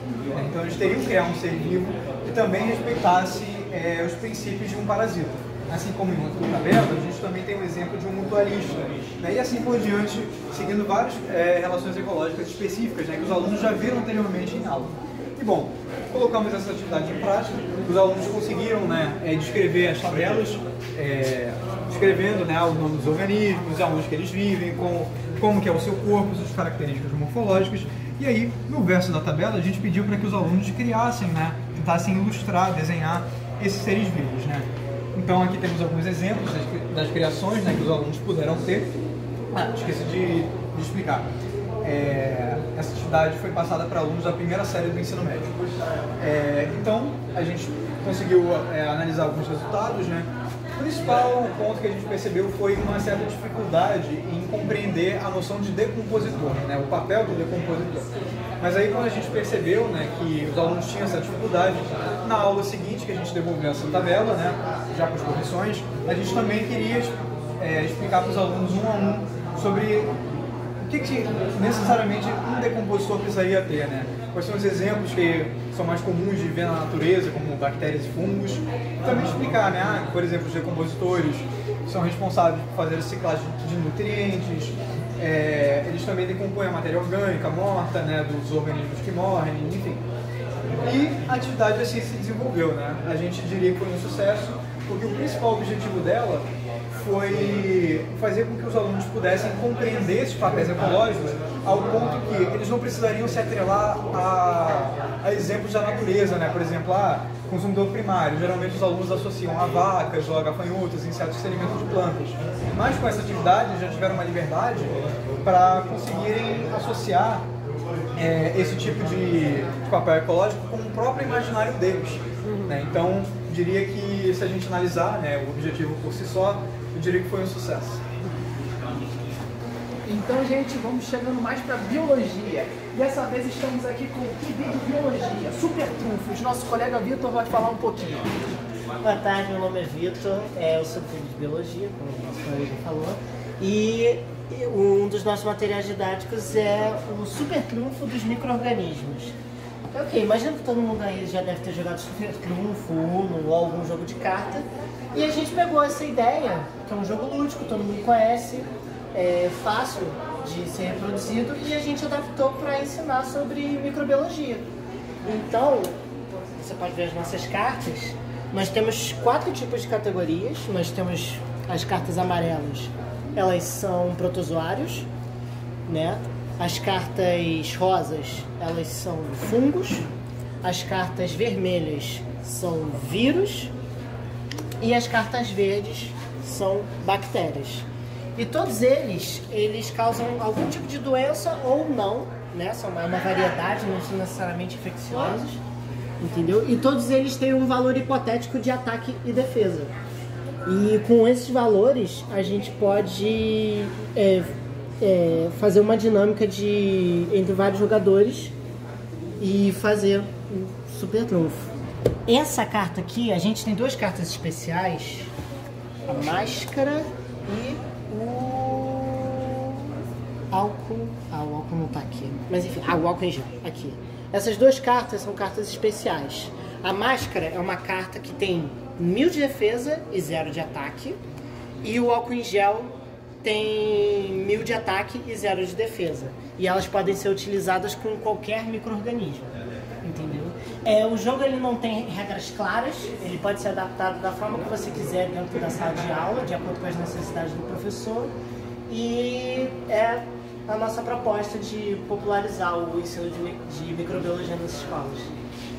Então, eles teriam que criar um ser vivo que também respeitasse os princípios de um parasita. Assim como em outra tabela, a gente também tem um exemplo de um mutualista, né? E assim por diante, seguindo várias relações ecológicas específicas, né, que os alunos já viram anteriormente em aula. E bom, colocamos essa atividade em prática, os alunos conseguiram, né, descrever as tabelas, descrevendo, né, o nome dos organismos, aonde que eles vivem, como que é o seu corpo, suas características morfológicas. E aí, no verso da tabela, a gente pediu para que os alunos criassem, né, tentassem ilustrar, desenhar esses seres vivos, né. Então aqui temos alguns exemplos das criações, né, que os alunos puderam ter. Esqueci de explicar. Essa atividade foi passada para alunos da primeira série do ensino médio. Então, a gente conseguiu analisar alguns resultados, né? O principal ponto que a gente percebeu foi uma certa dificuldade em compreender a noção de decompositor, né? O papel do decompositor. Mas aí, quando a gente percebeu, né, que os alunos tinham essa dificuldade, na aula seguinte, que a gente devolveu essa tabela, né, já com as correções, a gente também queria explicar para os alunos um a um sobre o que necessariamente um decompositor precisaria ter, né? Quais são os exemplos que são mais comuns de ver na natureza, como bactérias e fungos. E também explicar, né? Por exemplo, os decompositores são responsáveis por fazer a reciclagem de nutrientes, eles também decompõem a matéria orgânica morta, né, dos organismos que morrem, enfim. E a atividade assim se desenvolveu, né? A gente diria que foi um sucesso, porque o principal objetivo dela foi fazer com que os alunos pudessem compreender esses papéis ecológicos ao ponto que eles não precisariam se atrelar a exemplos da natureza, né? Por exemplo, consumidor primário. Geralmente os alunos associam a vacas ou a gafanhotos, insetos que se alimentam de plantas. Mas com essa atividade já tiveram uma liberdade para conseguirem associar esse tipo de papel ecológico com o próprio imaginário deles, né? Então, diria que se a gente analisar, né, o objetivo por si só, eu diria que foi um sucesso. Então, gente, vamos chegando mais para biologia. Dessa vez estamos aqui com o PIB de Biologia, Super Trunfos. Nosso colega Vitor vai falar um pouquinho. Boa tarde, meu nome é Vitor, eu sou PIB de Biologia, como o nosso colega falou. E um dos nossos materiais didáticos é o Super Trunfo dos micro-organismos. Ok, imagino que todo mundo aí já deve ter jogado Super Trunfo, Uno ou algum jogo de carta. E a gente pegou essa ideia, que é um jogo lúdico, todo mundo conhece, é fácil de ser reproduzido, e a gente adaptou para ensinar sobre microbiologia. Então, você pode ver as nossas cartas. Nós temos 4 tipos de categorias. Nós temos as cartas amarelas, elas são protozoários, né? As cartas rosas, elas são fungos. As cartas vermelhas são vírus. E as cartas verdes são bactérias. E todos eles causam algum tipo de doença ou não, né? São uma variedade, não são necessariamente infecciosos, entendeu? E todos eles têm um valor hipotético de ataque e defesa. E com esses valores, a gente pode fazer uma dinâmica entre vários jogadores e fazer um super trunfo. Essa carta aqui, a gente tem 2 cartas especiais, a máscara e o álcool... Ah, o álcool não tá aqui. Mas enfim, o álcool em gel, aqui. Essas duas cartas são cartas especiais. A máscara é uma carta que tem 1000 de defesa e 0 de ataque. E o álcool em gel tem 1000 de ataque e 0 de defesa. E elas podem ser utilizadas com qualquer micro-organismo. Entendeu? O jogo ele não tem regras claras, ele pode ser adaptado da forma que você quiser dentro da sala de aula, de acordo com as necessidades do professor. E é a nossa proposta de popularizar o ensino de microbiologia nas escolas.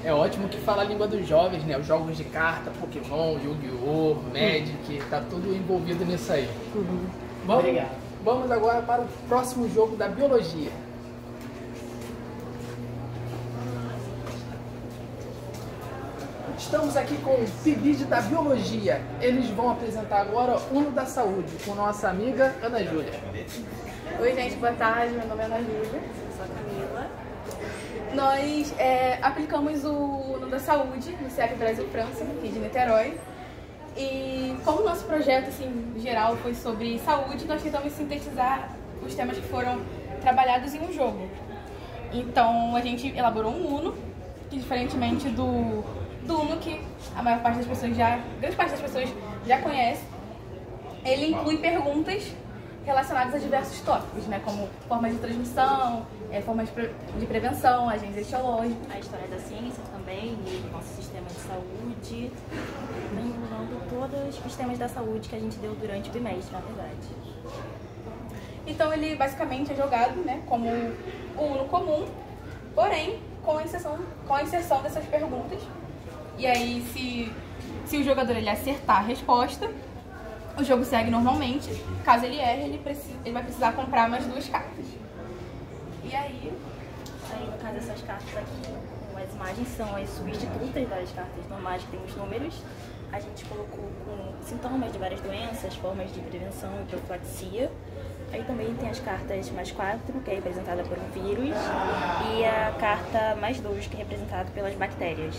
É ótimo que fala a língua dos jovens, né? Os jogos de carta, Pokémon, Yu-Gi-Oh!, Magic, tá tudo envolvido nisso aí. Obrigado. Vamos agora para o próximo jogo da biologia. Estamos aqui com o PIBID da biologia. Eles vão apresentar agora o Uno da saúde, com nossa amiga Ana Júlia. Oi, gente, boa tarde. Meu nome é Ana Júlia, sou a Camila. Nós aplicamos o Uno da saúde no CEP Brasil-França, aqui de Niterói. E como o nosso projeto, assim, geral, foi sobre saúde, nós tentamos sintetizar os temas que foram trabalhados em um jogo. Então, a gente elaborou um Uno, que diferentemente do Uno, que a maior parte das pessoas grande parte das pessoas já conhece, ele inclui perguntas relacionadas a diversos tópicos, né, como formas de transmissão, formas de prevenção, agentes etiológicos. A história da ciência também, e o nosso sistema de saúde, englobando todos os temas da saúde que a gente deu durante o bimestre, na verdade. Então ele basicamente é jogado, né, como o Uno comum, porém com a inserção dessas perguntas. E aí, se o jogador ele acertar a resposta, o jogo segue normalmente. Caso ele erre, ele vai precisar comprar mais 2 cartas. E aí, no caso, essas cartas aqui, as imagens são as substitutas das cartas normais que tem os números. A gente colocou com sintomas de várias doenças, formas de prevenção e profilaxia. Aí também tem as cartas mais 4, que é representada por um vírus, e a carta mais 2, que é representada pelas bactérias.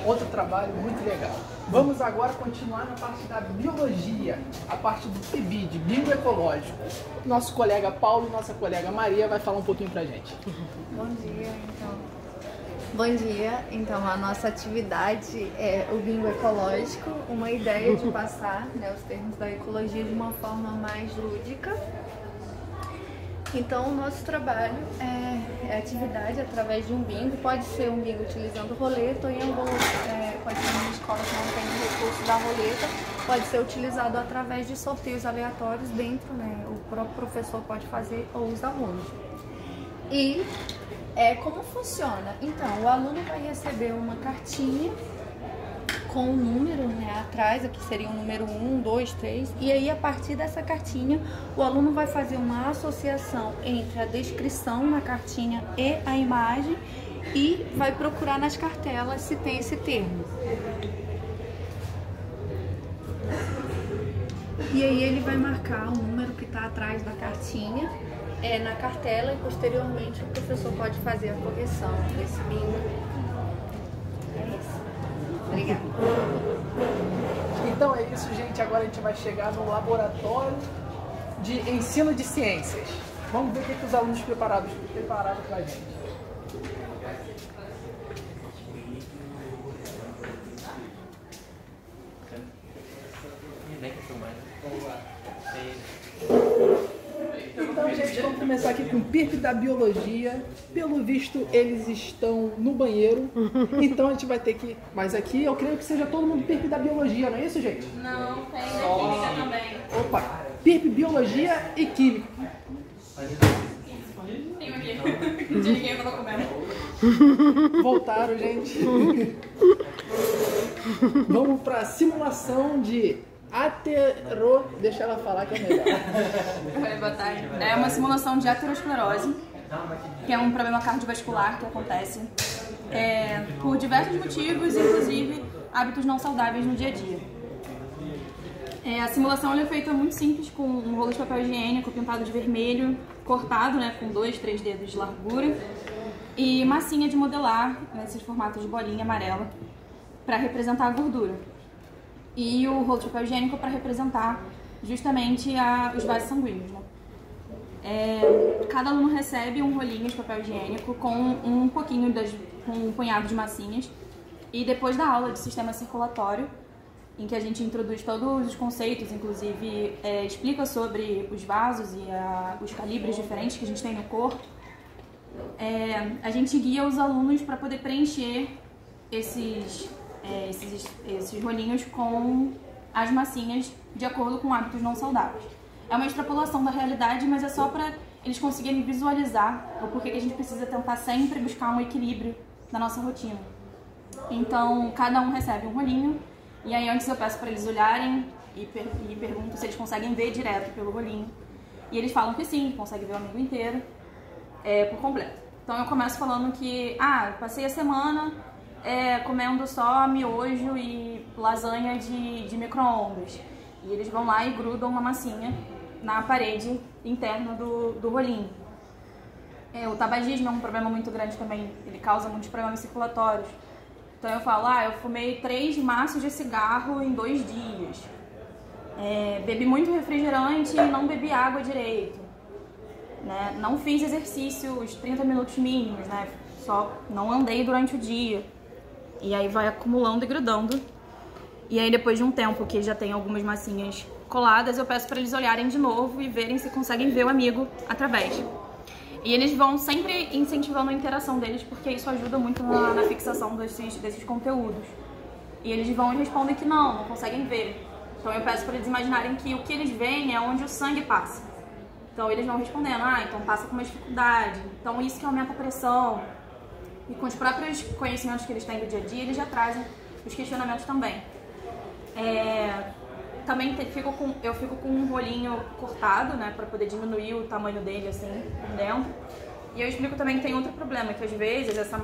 Outro trabalho muito legal. Vamos agora continuar na parte da biologia, a parte do PIBID, bingo ecológico. Nosso colega Paulo e nossa colega Maria vai falar um pouquinho pra gente. Bom dia, então a nossa atividade é o bingo ecológico, uma ideia de passar, né, os termos da ecologia de uma forma mais lúdica. Então, o nosso trabalho é atividade através de um bingo. Pode ser um bingo utilizando roleta, ou em algumas pode ser uma escola que não tem o recurso da roleta, pode ser utilizado através de sorteios aleatórios dentro, né? O próprio professor pode fazer ou os alunos. E como funciona? Então, o aluno vai receber uma cartinha com um número, né, atrás, aqui seria o número 1, 2, 3, e aí a partir dessa cartinha o aluno vai fazer uma associação entre a descrição na cartinha e a imagem e vai procurar nas cartelas se tem esse termo. E aí ele vai marcar o número que está atrás da cartinha na cartela e posteriormente o professor pode fazer a correção desse bingo. Obrigada. Então é isso, gente. Agora a gente vai chegar no laboratório de ensino de ciências. Vamos ver o que os alunos prepararam pra gente. Então, gente, vamos começar aqui com o PIRP da biologia. Pelo visto, eles estão no banheiro. Então a gente vai ter que... Mas aqui eu creio que seja todo mundo PIRP da biologia, não é isso, gente? Não, tem química também. Opa! PIRP, biologia e química. Tem aqui. Desliguei, eu tô comendo. Voltaram, gente. Vamos pra simulação de deixa ela falar que é melhor. Boa tarde. É uma simulação de aterosclerose, que é um problema cardiovascular que acontece por diversos motivos, inclusive hábitos não saudáveis no dia a dia. A simulação é feita muito simples, com um rolo de papel higiênico pintado de vermelho, cortado, né, com 2, 3 dedos de largura, e massinha de modelar, nesses formatos de bolinha amarela, para representar a gordura. E o rolo de papel higiênico para representar justamente os vasos sanguíneos, né? Cada aluno recebe um rolinho de papel higiênico com um punhado de massinhas, e depois da aula de sistema circulatório, em que a gente introduz todos os conceitos, inclusive explica sobre os vasos e os calibres diferentes que a gente tem no corpo, a gente guia os alunos para poder preencher esses rolinhos com as massinhas de acordo com hábitos não saudáveis. É uma extrapolação da realidade, mas é só para eles conseguirem visualizar o porquê que a gente precisa tentar sempre buscar um equilíbrio na nossa rotina. Então, cada um recebe um rolinho, e aí antes eu peço para eles olharem e pergunto se eles conseguem ver direto pelo rolinho. E eles falam que sim, conseguem ver o amigo inteiro, por completo. Então eu começo falando que, passei a semana comendo só miojo e lasanha de micro-ondas. E eles vão lá e grudam uma massinha na parede interna do rolinho. O tabagismo é um problema muito grande também, ele causa muitos problemas circulatórios. Então eu falo, eu fumei 3 maços de cigarro em 2 dias. Bebi muito refrigerante e não bebi água direito. Né? Não fiz exercício os 30 minutos mínimos, né? Só não andei durante o dia. E aí vai acumulando e grudando. E aí depois de um tempo que já tem algumas massinhas coladas, eu peço para eles olharem de novo e verem se conseguem ver o amigo através. E eles vão sempre incentivando a interação deles, porque isso ajuda muito na fixação desses conteúdos. E eles vão e respondem que não conseguem ver. Então eu peço para eles imaginarem que o que eles veem é onde o sangue passa. Então eles vão respondendo, então passa com uma dificuldade, então isso que aumenta a pressão. E com os próprios conhecimentos que eles têm do dia a dia, eles já trazem os questionamentos também. Também eu fico com um rolinho cortado, né, para poder diminuir o tamanho dele, assim, por dentro. E eu explico também que tem outro problema, que às vezes essa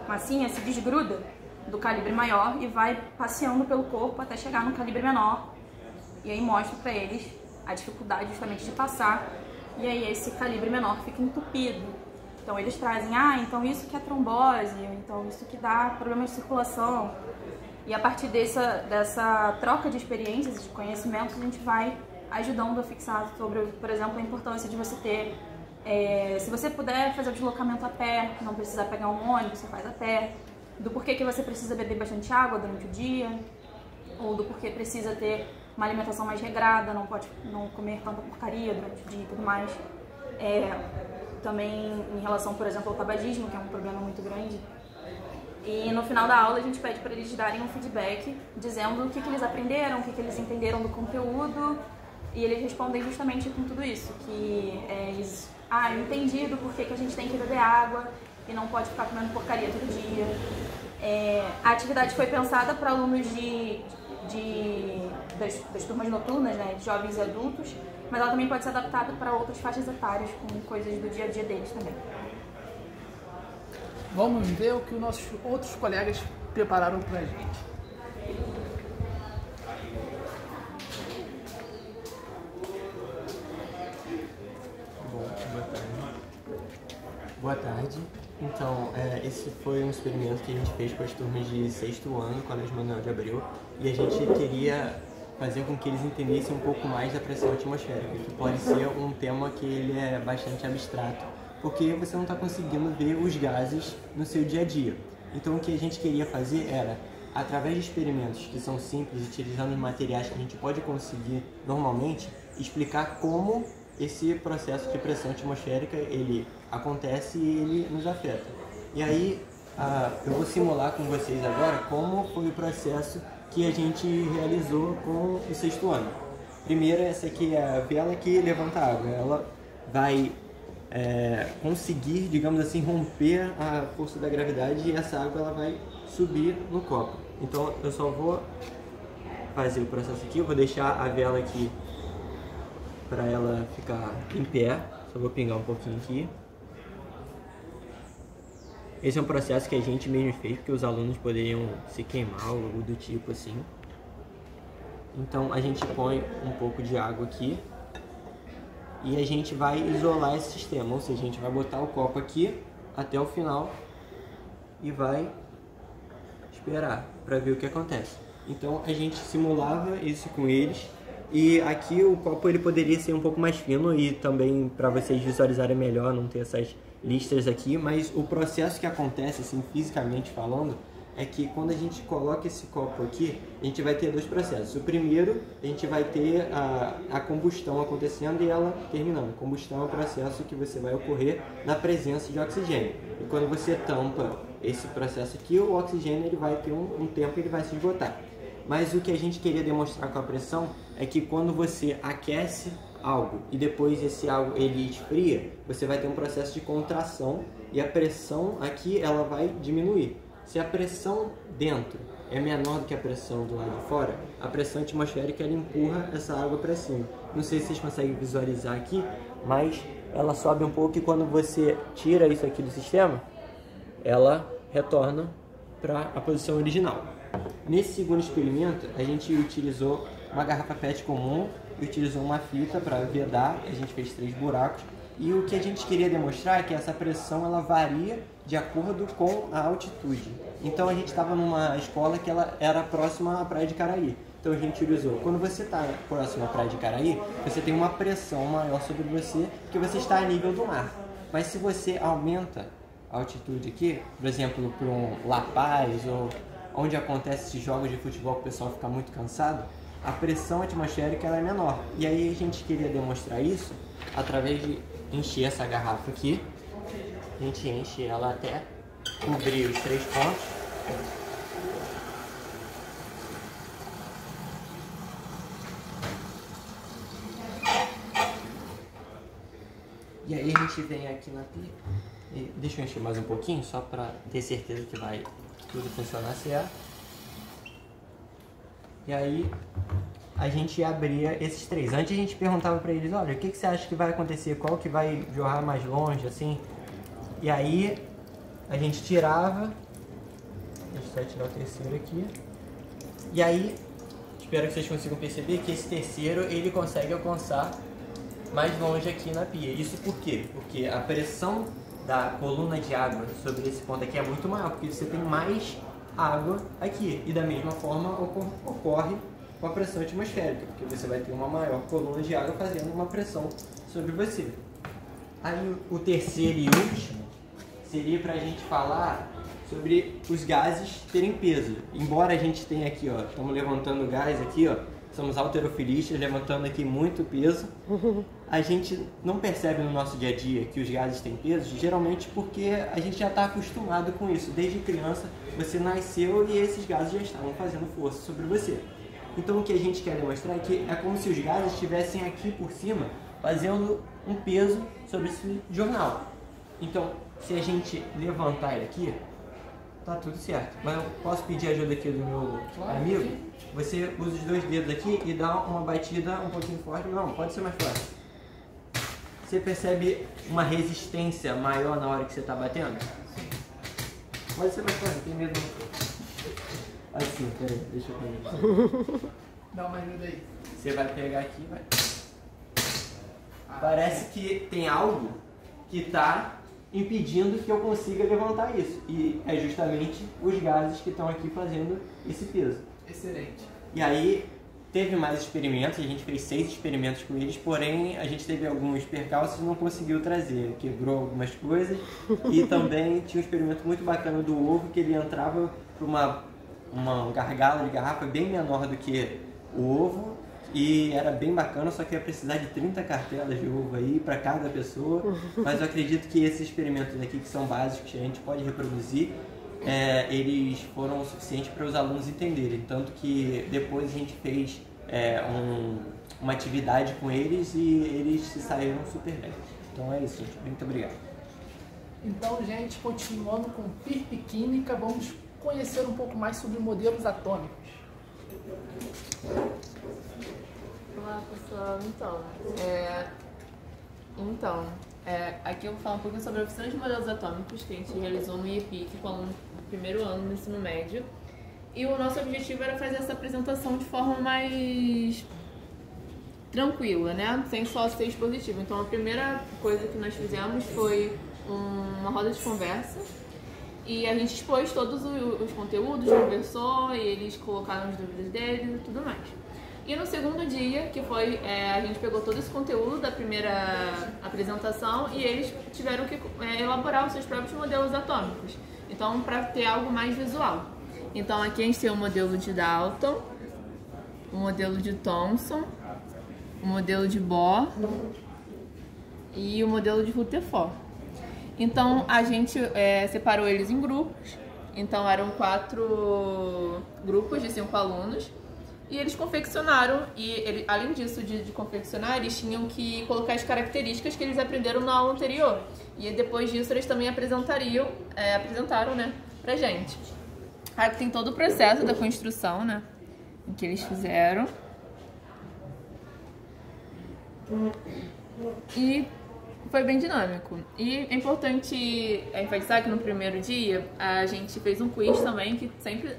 massinha se desgruda do calibre maior e vai passeando pelo corpo até chegar no calibre menor. E aí mostro para eles a dificuldade justamente de passar, e aí esse calibre menor fica entupido. Então eles trazem, então isso que é trombose, então isso que dá problema de circulação. E a partir dessa troca de experiências e de conhecimentos, a gente vai ajudando a fixar sobre, por exemplo, a importância de você ter, se você puder fazer o deslocamento a pé, não precisar pegar um ônibus, você faz a pé, do porquê que você precisa beber bastante água durante o dia, ou do porquê precisa ter uma alimentação mais regrada, não comer tanta porcaria durante o dia e tudo mais. Também em relação, por exemplo, ao tabagismo, que é um problema muito grande. E no final da aula a gente pede para eles darem um feedback, dizendo o que eles aprenderam, o que eles entenderam do conteúdo, e eles respondem justamente com tudo isso, que eu entendi do porquê que a gente tem que beber água e não pode ficar comendo porcaria todo dia. A atividade foi pensada para alunos das turmas noturnas, né, de jovens e adultos, mas ela também pode ser adaptada para outras faixas etárias, com coisas do dia a dia deles também. Vamos ver o que os nossos outros colegas prepararam pra gente. Boa tarde. Então, esse foi um experimento que a gente fez com as turmas de 6º ano, no Colégio Manuel de Abreu, e a gente queria fazer com que eles entendessem um pouco mais da pressão atmosférica, que pode ser um tema que ele é bastante abstrato, porque você não está conseguindo ver os gases no seu dia a dia. Então o que a gente queria fazer era, através de experimentos que são simples, utilizando os materiais que a gente pode conseguir normalmente, explicar como esse processo de pressão atmosférica ele acontece e ele nos afeta. E aí eu vou simular com vocês agora como foi o processo que a gente realizou com o 6º ano. Primeiro, essa aqui é a vela que levanta a água. Ela vai conseguir, digamos assim, romper a força da gravidade, e essa água ela vai subir no copo. Então eu só vou fazer o processo aqui, eu vou deixar a vela aqui para ela ficar em pé, só vou pingar um pouquinho aqui. Esse é um processo que a gente mesmo fez, porque os alunos poderiam se queimar ou algo do tipo assim. Então a gente põe um pouco de água aqui e a gente vai isolar esse sistema, ou seja, a gente vai botar o copo aqui até o final e vai esperar para ver o que acontece. Então a gente simulava isso com eles E aqui o copo ele poderia ser um pouco mais fino e também para vocês visualizarem melhor, não ter essas listras aqui, mas o processo que acontece, assim, fisicamente falando, é que quando a gente coloca esse copo aqui, a gente vai ter dois processos. O primeiro, a gente vai ter a combustão acontecendo e ela terminando. A combustão é o processo que você vai ocorrer na presença de oxigênio. E quando você tampa esse processo aqui, o oxigênio ele vai ter um tempo e ele vai se esgotar. Mas o que a gente queria demonstrar com a pressão é que quando você aquece algo e depois esse algo ele esfria, você vai ter um processo de contração e a pressão aqui ela vai diminuir. Se a pressão dentro é menor do que a pressão do lado de fora, a pressão atmosférica ela empurra essa água para cima. Não sei se vocês conseguem visualizar aqui, mas ela sobe um pouco e quando você tira isso aqui do sistema, ela retorna para a posição original. Nesse segundo experimento, a gente utilizou uma garrafa PET comum e utilizou uma fita para vedar, a gente fez 3 buracos. E o que a gente queria demonstrar é que essa pressão ela varia de acordo com a altitude. Então a gente estava numa escola que ela era próxima à Praia de Caraí. Então a gente utilizou. Quando você está próximo à Praia de Caraí, você tem uma pressão maior sobre você, porque você está a nível do mar. Mas se você aumenta a altitude aqui, por exemplo, para um La Paz ou onde acontece esses jogos de futebol que o pessoal fica muito cansado, a pressão atmosférica ela é menor. E aí a gente queria demonstrar isso através de encher essa garrafa aqui. A gente enche ela até cobrir os 3 pontos. E aí a gente vem aqui na pia. E deixa eu encher mais um pouquinho, só para ter certeza que vai tudo funcionar certo. E aí a gente abria esses 3. Antes a gente perguntava para eles, olha, o que você acha que vai acontecer? Qual que vai jorrar mais longe, assim? E aí a gente tirava. Deixa eu tirar o terceiro aqui. E aí, espero que vocês consigam perceber que esse terceiro, ele consegue alcançar mais longe aqui na pia. Isso por quê? Porque a pressão da coluna de água sobre esse ponto aqui é muito maior, porque você tem mais água aqui. E da mesma forma ocorre com a pressão atmosférica, porque você vai ter uma maior coluna de água fazendo uma pressão sobre você. Aí o terceiro e último seria para a gente falar sobre os gases terem peso. Embora a gente tenha aqui, ó, estamos levantando gás aqui, ó, somos halterofilistas, levantando aqui muito peso. A gente não percebe no nosso dia a dia que os gases têm peso, geralmente porque a gente já está acostumado com isso. Desde criança, você nasceu e esses gases já estavam fazendo força sobre você. Então o que a gente quer demonstrar é que é como se os gases estivessem aqui por cima, fazendo um peso sobre esse jornal. Então, se a gente levantar ele aqui, tá tudo certo. Mas eu posso pedir ajuda aqui do meu amigo? Você usa os 2 dedos aqui e dá uma batida um pouquinho forte. Não, pode ser mais forte. Você percebe uma resistência maior na hora que você está batendo? Sim. Pode ser mais forte, não tem medo. Assim, peraí, deixa eu pegar. Dá uma ajuda aí. Você vai pegar aqui e vai. Parece que tem algo que está impedindo que eu consiga levantar isso. E é justamente os gases que estão aqui fazendo esse peso. Excelente. E aí, teve mais experimentos, a gente fez 6 experimentos com eles, porém a gente teve alguns percalços e não conseguiu trazer. Quebrou algumas coisas. E também tinha um experimento muito bacana do ovo, que ele entrava por uma gargalo de garrafa bem menor do que o ovo. E era bem bacana, só que ia precisar de 30 cartelas de ovo aí para cada pessoa. Mas eu acredito que esses experimentos aqui, que são básicos, que a gente pode reproduzir, eles foram o suficiente para os alunos entenderem. Tanto que depois a gente fez uma atividade com eles e eles se saíram super bem. Então é isso, gente. Muito obrigado. Então, gente, continuando com PIRP Química, vamos conhecer um pouco mais sobre modelos atômicos. Olá pessoal, aqui eu vou falar um pouquinho sobre a oficina de modelos atômicos que a gente realizou no IEPIC com o aluno do primeiro ano do ensino médio. E o nosso objetivo era fazer essa apresentação de forma mais tranquila, né? Sem só ser expositivo. Então a primeira coisa que nós fizemos foi uma roda de conversa e a gente expôs todos os conteúdos, conversou e eles colocaram as dúvidas deles e tudo mais. E no segundo dia, que foi, a gente pegou todo esse conteúdo da primeira apresentação e eles tiveram que elaborar os seus próprios modelos atômicos. Então, para ter algo mais visual. Então, aqui a gente tem o modelo de Dalton, o modelo de Thomson, o modelo de Bohr e o modelo de Rutherford. Então, a gente separou eles em grupos. Então, eram 4 grupos de 5 alunos. E eles confeccionaram, e além disso de confeccionar, eles tinham que colocar as características que eles aprenderam na aula anterior. E depois disso eles também apresentaram, né, pra gente. Aqui tem todo o processo da construção, né, que eles fizeram. E foi bem dinâmico. E é importante enfatizar que no primeiro dia a gente fez um quiz também, que sempre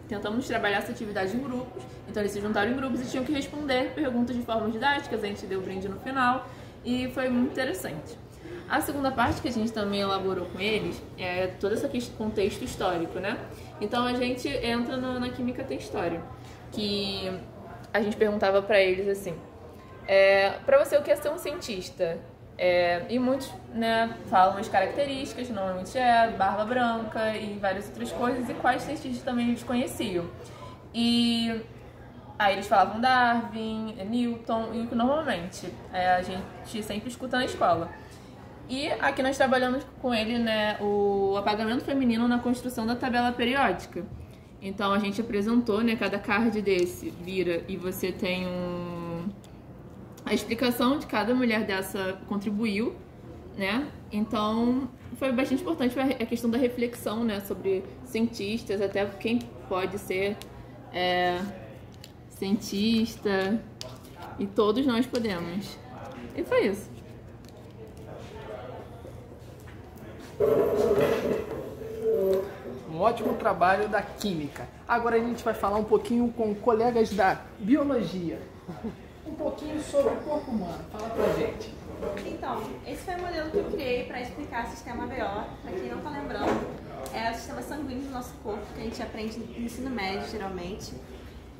tentamos trabalhar essa atividade em grupos. Então eles se juntaram em grupos e tinham que responder perguntas de forma didática, a gente deu brinde no final e foi muito interessante. A segunda parte que a gente também elaborou com eles é todo esse contexto histórico, né? Então a gente entra na Química tem História, que a gente perguntava pra eles assim, pra você o que é ser um cientista? E muitos, né, falam as características, normalmente barba branca e várias outras coisas, e quais cientistas também eles conheciam. E aí eles falavam Darwin, Newton, e o que normalmente a gente sempre escuta na escola. E aqui nós trabalhamos com ele, né, o apagamento feminino na construção da tabela periódica. Então a gente apresentou, né, cada card desse vira e você tem a explicação de cada mulher dessa contribuiu, né? Então foi bastante importante a questão da reflexão, né, sobre cientistas, até quem pode ser cientista, e todos nós podemos. E foi isso. Um ótimo trabalho da química. Agora a gente vai falar um pouquinho com colegas da biologia. Um pouquinho sobre o corpo humano. Fala pra gente. Então, esse foi o modelo que eu criei para explicar o sistema BO. Para quem não tá lembrando, é o sistema sanguíneo do nosso corpo, que a gente aprende no ensino médio, geralmente.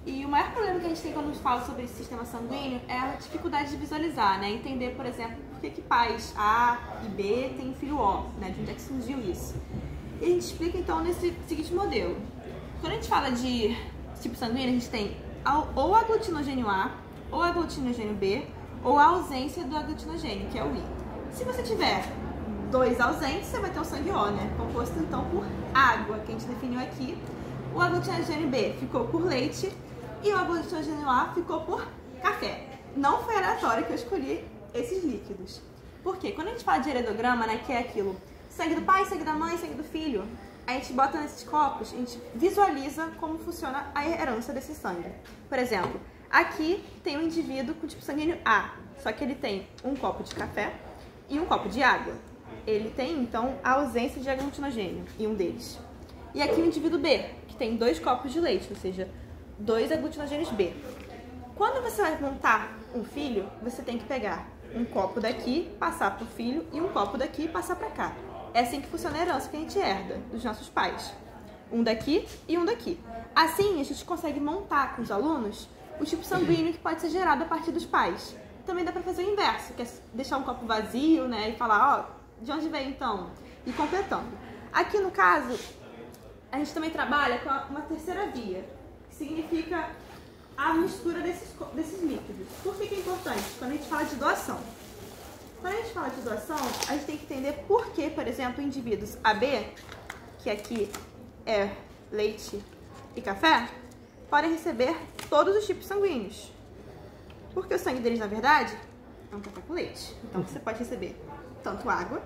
E o maior problema que a gente tem quando a gente fala sobre esse sistema sanguíneo é a dificuldade de visualizar, né? Entender, por exemplo, por que pais A e B têm filho O, né? De onde é que surgiu isso. E a gente explica, então, nesse seguinte modelo. Quando a gente fala de tipo sanguíneo, a gente tem ou aglutinogênio A, ou aglutinogênio B, ou a ausência do aglutinogênio, que é o I. Se você tiver 2 ausentes, você vai ter o sangue O, né? Composto, então, por água, que a gente definiu aqui. O aglutinogênio B ficou por leite e o aglutinogênio A ficou por café. Não foi aleatório que eu escolhi esses líquidos. Por quê? Quando a gente fala de heredograma, né, que é aquilo, sangue do pai, sangue da mãe, sangue do filho, a gente bota nesses copos, a gente visualiza como funciona a herança desse sangue. Por exemplo, aqui tem um indivíduo com tipo sanguíneo A, só que ele tem um copo de café e um copo de água. Ele tem, então, a ausência de aglutinogênio em um deles. E aqui o indivíduo B, que tem 2 copos de leite, ou seja, 2 aglutinogênios B. Quando você vai montar um filho, você tem que pegar um copo daqui, passar para o filho, e um copo daqui e passar para cá. É assim que funciona a herança que a gente herda dos nossos pais. Um daqui e um daqui. Assim, a gente consegue montar com os alunos o tipo sanguíneo que pode ser gerado a partir dos pais. Também dá para fazer o inverso, que é deixar um copo vazio, né, e falar, ó, de onde veio então? E completando. Aqui no caso, a gente também trabalha com uma terceira via, que significa a mistura desses líquidos. Por que é importante? Quando a gente fala de doação. Quando a gente fala de doação, a gente tem que entender por que, por exemplo, indivíduos AB, que aqui é leite e café, podem receber todos os tipos sanguíneos. Porque o sangue deles, na verdade, é um café com leite. Então você pode receber tanto água,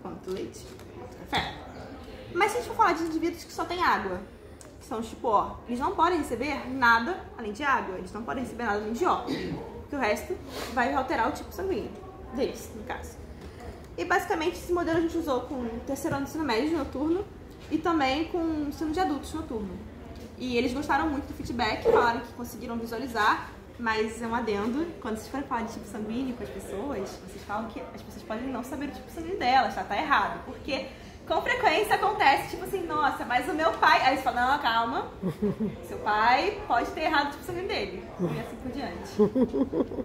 quanto leite, quanto café. Mas se a gente for falar de indivíduos que só têm água, que são os tipo O, eles não podem receber nada além de água, eles não podem receber nada além de O, porque o resto vai alterar o tipo sanguíneo deles, no caso. E basicamente esse modelo a gente usou com o terceiro ano do ensino médio noturno e também com o ensino de adultos noturno. E eles gostaram muito do feedback, falaram que conseguiram visualizar, mas é um adendo, quando vocês forem falar de tipo sanguíneo com as pessoas, vocês falam que as pessoas podem não saber o tipo sanguíneo delas, tá errado, porque com frequência acontece, tipo assim, nossa, mas o meu pai... Aí você fala, não, calma, seu pai pode ter errado tipo sangue dele. E assim por diante.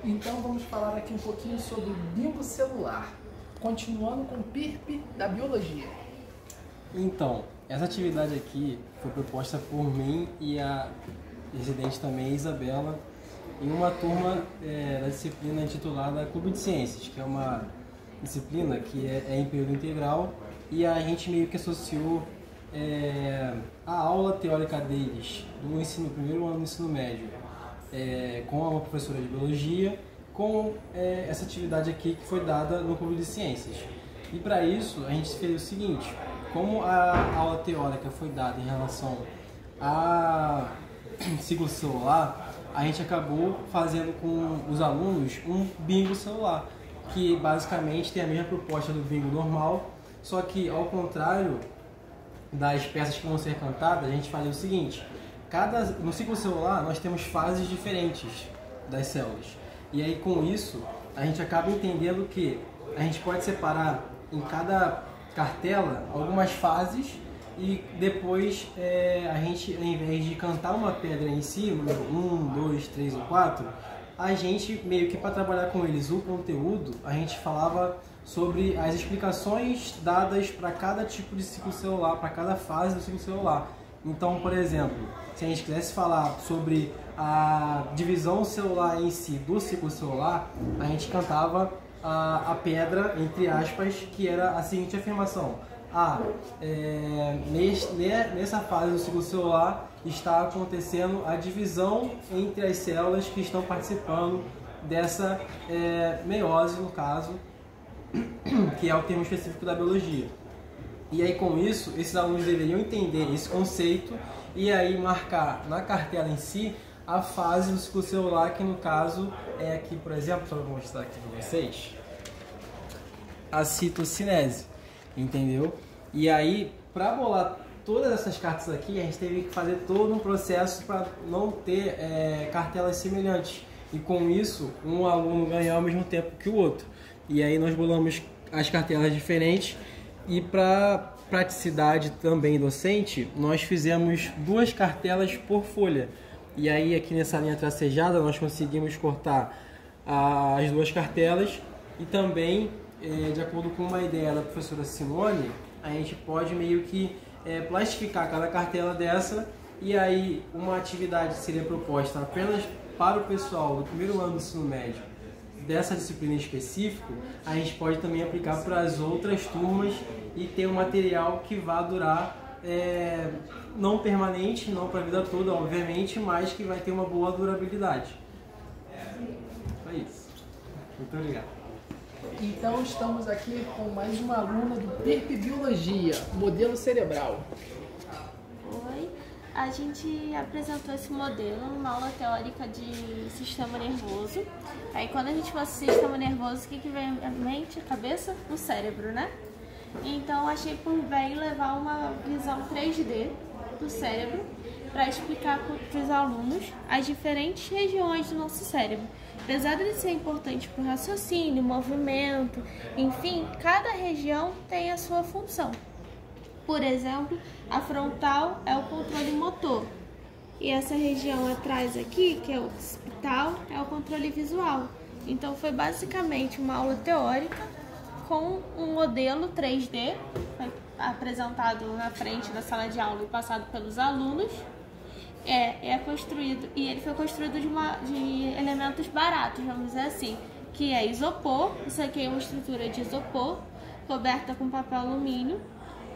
Então vamos falar aqui um pouquinho sobre o bingo celular, continuando com o PIRP da biologia. Então, essa atividade aqui foi proposta por mim e a residente também, Isabela, em uma turma da disciplina intitulada Clube de Ciências, que é uma disciplina que é em período integral, e a gente meio que associou a aula teórica deles do primeiro ano do ensino médio com uma professora de biologia, com essa atividade aqui que foi dada no Clube de Ciências. E para isso a gente fez o seguinte: como a aula teórica foi dada em relação a ciclo celular, a gente acabou fazendo com os alunos um bingo celular, que basicamente tem a mesma proposta do bingo normal, só que ao contrário das peças que vão ser cantadas, a gente fazia o seguinte: no ciclo celular nós temos fases diferentes das células, e aí com isso a gente acaba entendendo que a gente pode separar em cada cartela algumas fases, e depois a gente, ao invés de cantar uma pedra em si, número 1, 2, 3 ou 4, a gente meio que, para trabalhar com eles o conteúdo, a gente falava sobre as explicações dadas para cada tipo de ciclo celular, para cada fase do ciclo celular. Então, por exemplo, se a gente quisesse falar sobre a divisão celular em si do ciclo celular, a gente cantava a pedra, entre aspas, que era a seguinte afirmação: nessa fase do ciclo celular está acontecendo a divisão entre as células que estão participando dessa meiose, no caso, que é o termo específico da biologia. E aí com isso, esses alunos deveriam entender esse conceito e aí marcar na cartela em si a fase do ciclo celular, que no caso é aqui, por exemplo, só vou mostrar aqui para vocês, a citocinese, entendeu? E aí, para bolar todas essas cartas aqui, a gente teve que fazer todo um processo para não ter cartelas semelhantes, e com isso um aluno ganhar ao mesmo tempo que o outro. E aí nós bolamos as cartelas diferentes, e para praticidade também docente, nós fizemos 2 cartelas por folha. E aí aqui nessa linha tracejada nós conseguimos cortar as 2 cartelas, e também, de acordo com uma ideia da professora Simone, a gente pode meio que plastificar cada cartela dessa, e aí uma atividade seria proposta apenas para o pessoal do primeiro ano do ensino médio dessa disciplina específica. A gente pode também aplicar para as outras turmas e ter um material que vá durar, não permanente, não para a vida toda, obviamente, mas que vai ter uma boa durabilidade. É isso. Muito obrigado. Então estamos aqui com mais uma aluna do PIRP Biologia, modelo cerebral. Oi, a gente apresentou esse modelo numa aula teórica de sistema nervoso. Aí quando a gente fala sistema nervoso, o que vem à mente, a cabeça? O cérebro, né? Então achei por bem levar uma visão 3D do cérebro para explicar para os alunos as diferentes regiões do nosso cérebro. Apesar de ser importante para o raciocínio, movimento, enfim, cada região tem a sua função. Por exemplo, a frontal é o controle motor. E essa região atrás aqui, que é o occipital, é o controle visual. Então foi basicamente uma aula teórica com um modelo 3D, foi apresentado na frente da sala de aula e passado pelos alunos. Construído, e ele foi construído de elementos baratos, vamos dizer assim, que é isopor. Isso aqui é uma estrutura de isopor coberta com papel alumínio,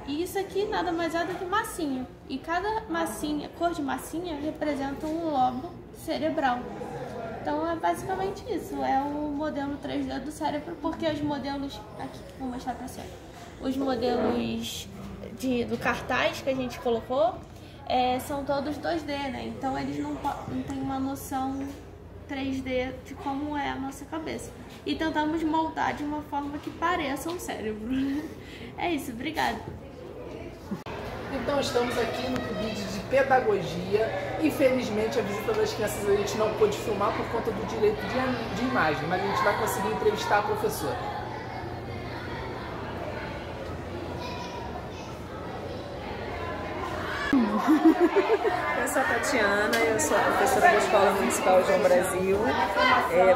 e isso aqui nada mais é do que massinha, e cada massinha, cor de massinha, representa um lobo cerebral. Então é basicamente isso, é o modelo 3D do cérebro, porque os modelos, aqui vou mostrar pra você, os modelos do cartaz que a gente colocou são todos 2D, né? Então eles não têm uma noção 3D de como é a nossa cabeça. E tentamos moldar de uma forma que pareça um cérebro. É isso, obrigada. Então estamos aqui no PIBID de Pedagogia. Infelizmente a visita das crianças a gente não pôde filmar por conta do direito de imagem, mas a gente vai conseguir entrevistar a professora. Eu sou a Tatiana, eu sou a professora da Escola Municipal João Brasil,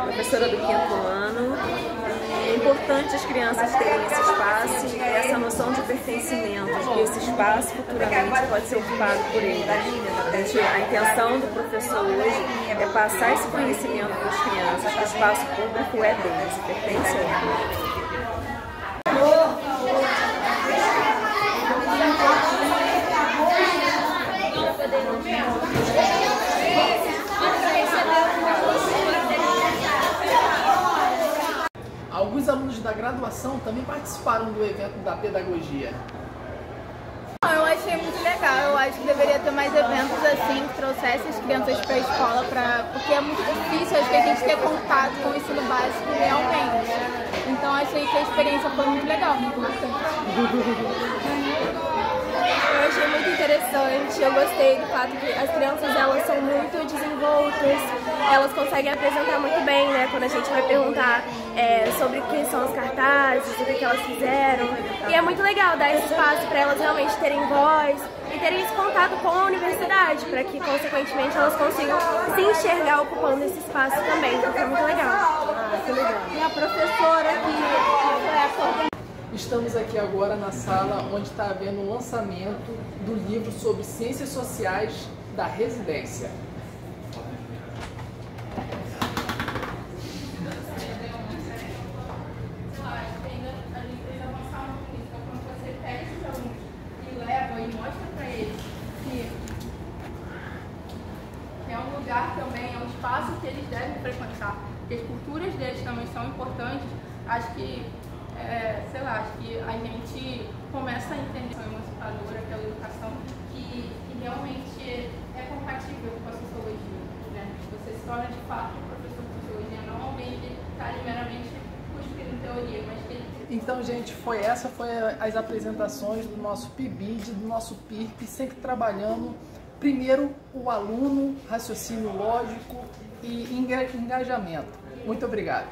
professora do 5º ano. É importante as crianças terem esse espaço e essa noção de pertencimento, de que esse espaço futuramente pode ser ocupado por eles. A intenção do professor hoje é passar esse conhecimento para as crianças, que o espaço público é deles, pertence a eles. Alguns alunos da graduação também participaram do evento da pedagogia. Eu achei muito legal, eu acho que deveria ter mais eventos assim, que trouxessem as crianças para a escola, porque é muito difícil, acho que a gente ter contato com o ensino básico realmente. Então achei que a experiência foi muito legal, muito bacana. Eu achei muito interessante, eu gostei do fato que as crianças elas são muito desenvoltas, elas conseguem apresentar muito bem, né, quando a gente vai perguntar sobre o que são os cartazes, o que elas fizeram. E é muito legal dar esse espaço para elas realmente terem voz e terem esse contato com a universidade, para que consequentemente elas consigam se enxergar ocupando esse espaço também, porque é muito legal. E a professora que foi a coordenadora. Estamos aqui agora na sala onde está havendo o lançamento do livro sobre Ciências Sociais da Residência. É um lugar também, é um espaço que eles devem frequentar, porque as culturas deles também são importantes. Acho que acho que a gente começa a entender a emancipadora pela educação que realmente é compatível com a sociologia, né? Você se torna de fato um professor de sociologia, não alguém que está ali meramente cuspindo teoria, mas que... Então, gente, foi as apresentações do nosso PIBID, do nosso PIRP, sempre trabalhando primeiro o aluno, raciocínio lógico e engajamento. Muito obrigado.